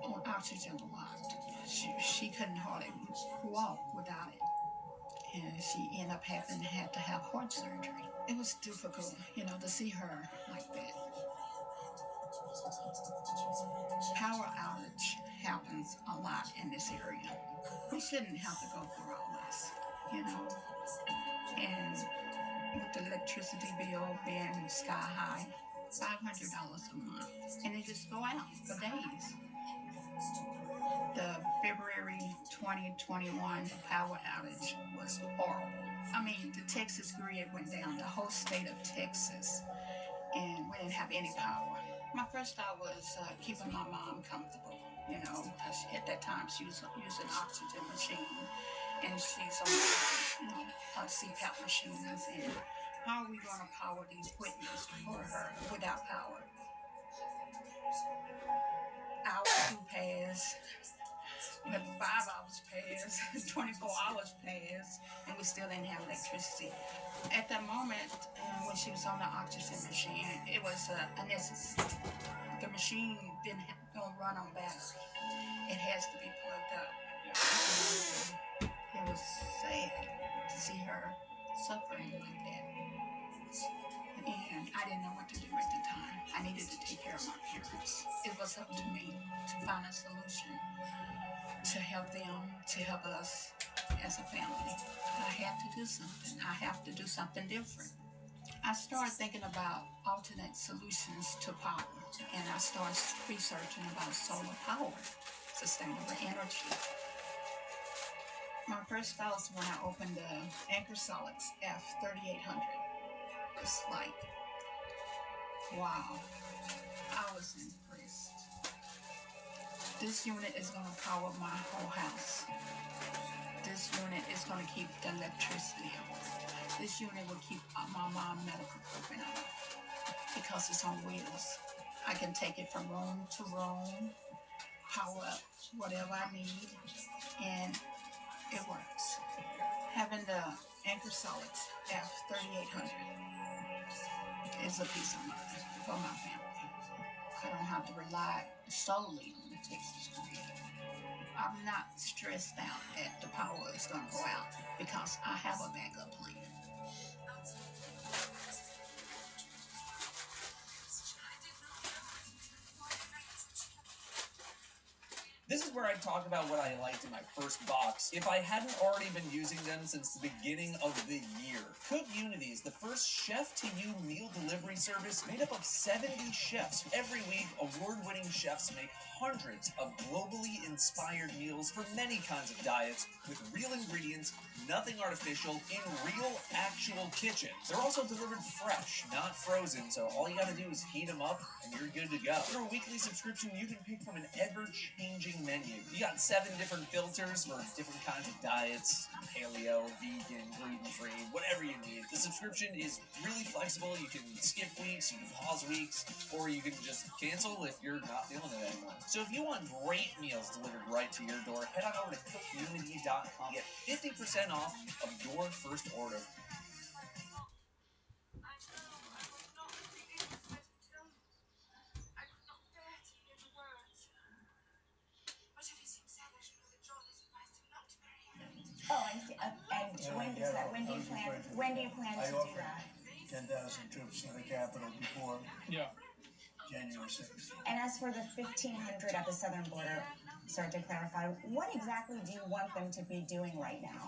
on oxygen a lot. She couldn't hardly walk without it. And she ended up had to have heart surgery. It was difficult, you know, to see her like that. Power outage happens a lot in this area. We shouldn't have to go through all this, you know. And with the electricity bill being sky high, $500 a month, and it just go out for days. The February 2021 power outage was horrible. I mean, the Texas grid went down, the whole state of Texas, and we didn't have any power. My first thought was keeping my mom comfortable, you know, because at that time she was using an oxygen machine, and she's on, you know, CPAP machines, and how are we going to power these equipment for her without power? Hours do pass, but 5 hours pass, 24 hours pass, and we still didn't have electricity. At that moment, when she was on the oxygen machine, it was a necessity. The machine don't run on battery. It has to be plugged up. It was sad to see her suffering like that. And I didn't know what to do at the time. I needed to take care of my parents. It was up to me to find a solution to help them, to help us as a family. I had to do something. I have to do something different. I started thinking about alternate solutions to power, and I started researching about solar power, sustainable energy. My first thoughts when I opened the Anchor Solix F3800 was like, wow, I was impressed. This unit is going to power my whole house. This unit is going to keep the electricity on. This unit will keep my mom's medical equipment on because it's on wheels. I can take it from room to room, power up whatever I need, and it works. Having the Anchor Solix F3800 is a peace of mind for my family. I don't have to rely solely on the Texas grid. I'm not stressed out that the power is going to go out because I have a backup plan. This is where I talk about what I liked in my first box, if I hadn't already been using them since the beginning of the year. Cook Unity is the first chef-to-you meal delivery service made up of 70 chefs. Every week, award-winning chefs make hundreds of globally inspired meals for many kinds of diets with real ingredients, nothing artificial, in real, actual kitchens. They're also delivered fresh, not frozen, so all you gotta do is heat them up and you're good to go. For a weekly subscription, you can pick from an ever-changing menu. You got 7 different filters for different kinds of diets, paleo, vegan, gluten-free, whatever you need. The subscription is really flexible. You can skip weeks, you can pause weeks, or you can just cancel if you're not feeling it anymore. So if you want great meals delivered right to your door, head on over to cookunity.com. Get 50% off of your first order. Oh, I see. And when does that? When do you plan? When do you plan to do that? 10,000 troops to the capital before January 6th. And as for the 1,500 at the southern border, sorry to clarify, what exactly do you want them to be doing right now?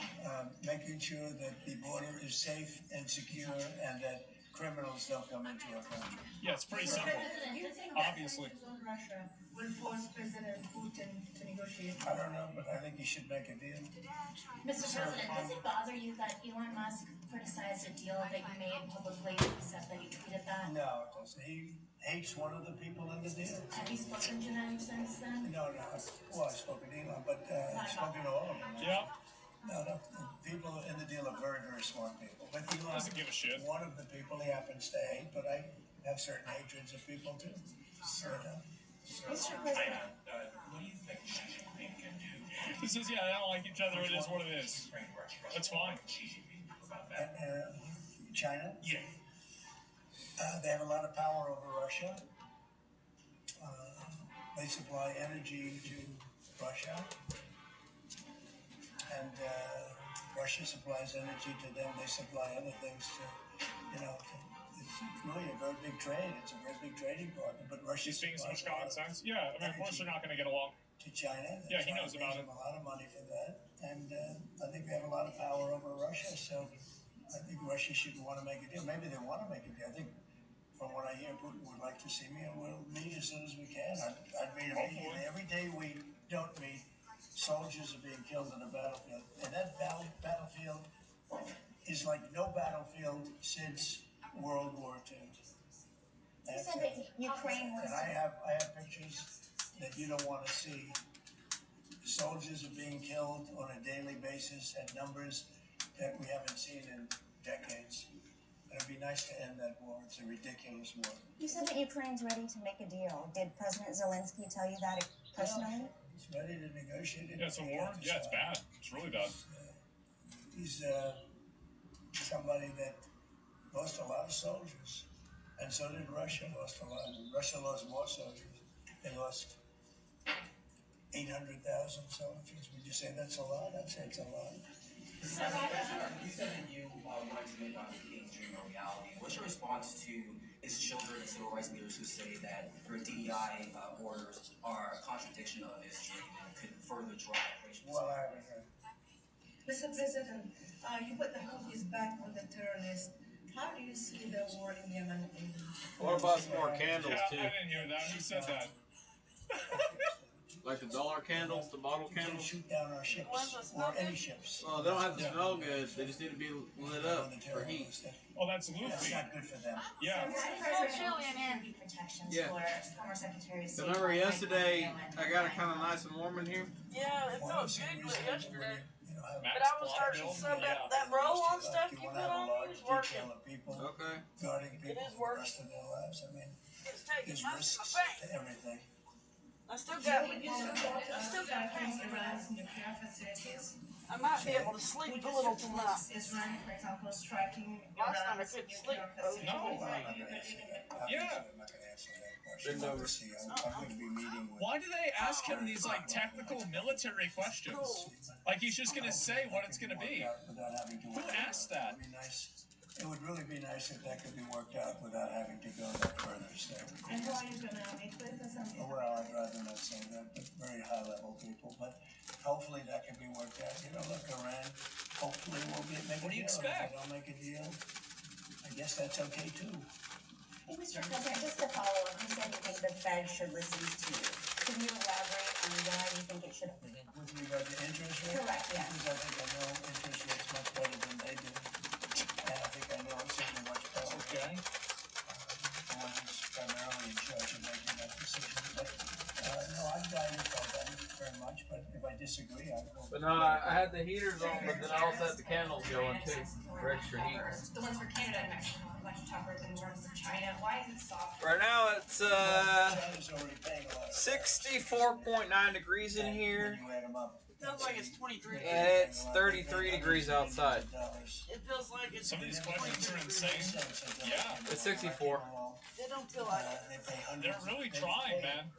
Making sure that the border is safe and secure and that criminals don't come into our country. Yeah, it's pretty simple. Do you think Obviously. on Russia will force President Putin to negotiate? I don't know, but I think he should make a deal. Mr. President, does it bother you that Elon Musk criticized a deal that you made publicly? He said that you tweeted that. No, it doesn't. He hates one of the people in the deal. Have you spoken to them since then? No. Well, I've spoken to Elon, but I've spoken to all of them. Yeah. No, the people in the deal are very, very smart people. But Elon Doesn't give a shit. One of the people he happens to hate, but I have certain hatreds of people too. So, Mr. President. What do you think Xi Jinping can do? He says, yeah, they don't like each other. It is what it is. That's fine. China? Yeah. They have a lot of power over Russia. They supply energy to Russia. And Russia supplies energy to them. They supply other things to, it's really a very big trade. It's a very big trading partner. But Russia He's speaking so much common sense. Yeah, I mean, of course they're not going to get along. To China. Yeah, he knows about it. A lot of money for that. And I think they have a lot of power over Russia. So I think Russia should want to make a deal. Maybe they want to make a deal. I think from what I hear, Putin would like to see me, and we'll meet as soon as we can. I'd meet him immediately. Every day we don't meet, soldiers are being killed on the battlefield. And that battlefield is like no battlefield since World War II. You said that Ukraine was... And I have pictures that you don't want to see. Soldiers are being killed on a daily basis at numbers that we haven't seen in decades. It'd be nice to end that war. It's a ridiculous war. You said that Ukraine's ready to make a deal. Did President Zelensky tell you that personally? He's ready to negotiate it. Yeah, it's a war? Yeah, it's bad. It's really bad. He's somebody that lost a lot of soldiers. And so did Russia. Russia lost more soldiers. They lost 800,000 soldiers. Would you say that's a lot? I'd say it's a lot. You said that you wanted to make Dr. King's dream a reality. What's your response to his children and civil rights leaders who say that your DEI orders are a contradiction of his dream and could further drive racial? Well, I haven't heard. Mr. President, you put the Houthis back on the terrorists. How do you see the war in Yemen? What about some more candles too? I didn't hear that. Who said that? Like the dollar candles, the bottle candles? Shoot down our ships, or any ships. Well, they don't have to smell good. They just need to be lit up for heat. Oh, that's Luffy. That's not good for them. Yeah. Protections Yeah. for former Secretary of State. Remember yesterday, I got it kind of nice and warm in here? Yeah, it felt good yesterday. Max But I was Block hurting Bill? so that roll-on stuff you put on you is working. Okay. Guarding people is for the rest of their lives. I mean, It's taking there's most of risks my bank. to everything. I still got Iran's nuclear facilities. I might be able to sleep a little tonight. Israel, for example, striking Last night I Iran's couldn't nuclear sleep. facilities. No. I'm not going to answer that. Yeah. I'm not going to answer that question. Bend over. I'm going to be meeting with... Why do they ask him these like technical military questions? Like he's just gonna say what it's gonna be. Without having to Who asked that? It would be nice. It would really be nice if that could be worked out without having to go that further step. And who are you going to meet with or something? Well, I'd rather not say that, but very high-level people. But hopefully that can be worked out. Look, Iran, hopefully we'll make a deal. What do you If expect? they don't make a deal, I guess that's okay, too. Hey, Mr. President, just to follow up, you said you think the Fed should listen to you. Can you elaborate on why you think it should? With regard to interest rates? Correct, yes. Because I think I know interest rates much better than they do. And I think I know certainly much better. Okay. The one who's primarily in charge of making that decision. But, no, I've guided all them very much, but if I disagree. But no, I had the heaters on, but then I also had the candles going too for extra heat. The ones for Canada and Mexico are much tougher than the ones for China. Why is it soft? Right now it's China's already paying a lot. 64.9 degrees in here. You add them up. Feels like it's 23. And it's 33 degrees outside. It feels like it's Some of these questions are insane. Yeah. It's 64. They don't feel like it. They're really trying, man.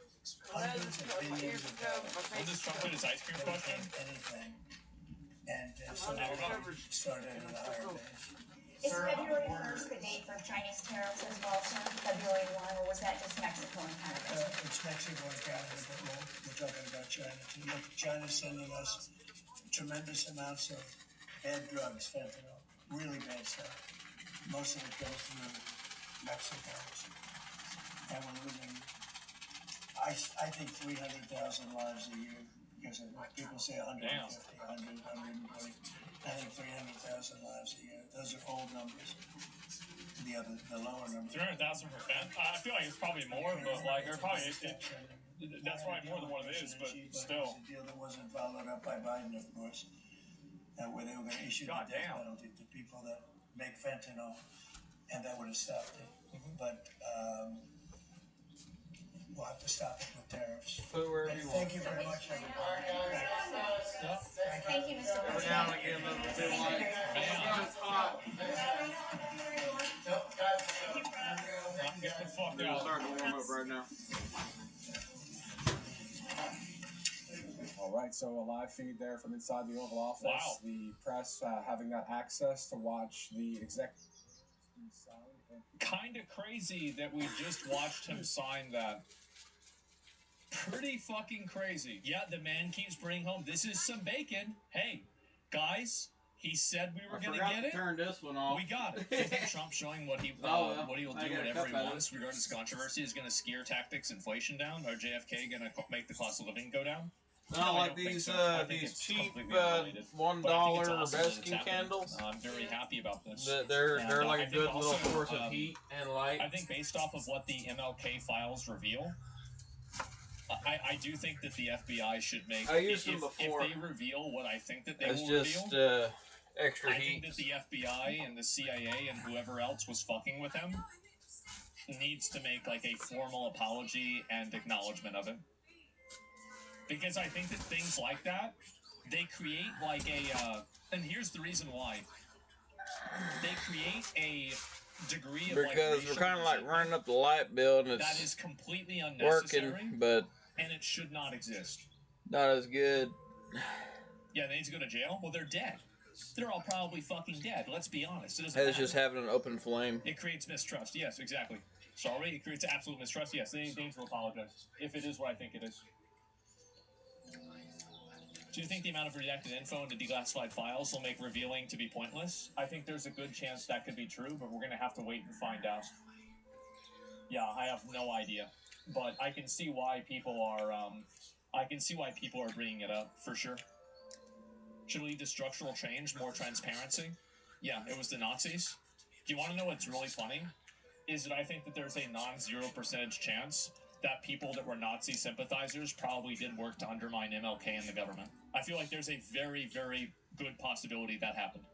Hundreds of billions of dollars. Will this Trump get his ice cream question? Anything. And so they started at a higher base. Is February 1st the date for Chinese tariffs as well, sir? February 1, or was that just Mexico and Canada? It's Mexico and Canada, but we're talking about China too. Look, China's sending us tremendous amounts of bad drugs, fentanyl, really bad stuff. Most of it goes through Mexico. And we're losing, I think, 300,000 lives a year. Because people say 150, 100, 120. I think 300,000 lives a year. Those are old numbers. The lower numbers. 300,000 for fent. I feel like it's probably more, but like, or probably that's probably more than what it is, but still. It's a deal that wasn't followed up by Biden, of course, where they were going to issue the death penalty to people that make fentanyl, and that would have stopped it. But we'll have to stop it with tariffs. Put it wherever you want. Thank you very much, everybody. Thank you, Mr. Every now and again, those feel like, man, it's hot. Get the fuck They're out. starting to warm up right now. All right, so a live feed there from inside the Oval Office. Wow. The press having that access to watch the executive sign. Kind of crazy that we just watched him sign that. Pretty fucking crazy. Yeah, the man keeps bringing home. This is some bacon. Hey, guys, he said we were going to get it. Turn this one off. We got it. Do you think Trump showing what he what he'll do, whatever he wants, regardless of controversy, is going to scare tactics inflation down? Or JFK going to make the cost of living go down? No, like these cheap $1 basking candles. I'm very happy about this. They're like a good little source of heat and light. I think based off of what the MLK files reveal, I do think that the FBI should make. I used them before. If they reveal what I think that they It's will just reveal, extra I heat. think that the FBI and the CIA and whoever else was fucking with him needs to make like a formal apology and acknowledgement of it. Because I think that things like that, they create like a, and here's the reason why. They create a degree of because we're kind of like running up the light bill and that it's is completely unnecessary, working, but and it should not exist. not as good. Yeah, they need to go to jail. Well, they're dead. They're all probably fucking dead. Let's be honest. It doesn't It's matter. just having an open flame. It creates mistrust. Yes, exactly. Sorry, it creates absolute mistrust. Yes, they need to apologize if it is what I think it is. Do you think the amount of redacted info into declassified files will make revealing to be pointless? I think there's a good chance that could be true, but we're going to have to wait and find out. Yeah, I have no idea, but I can see why people are. I can see why people are bringing it up for sure. Should lead to structural change, more transparency. Yeah, it was the Nazis. Do you want to know what's really funny? Is that I think that there's a non-0% chance that people that were Nazi sympathizers probably did work to undermine MLK and the government. I feel like there's a very, very good possibility that happened.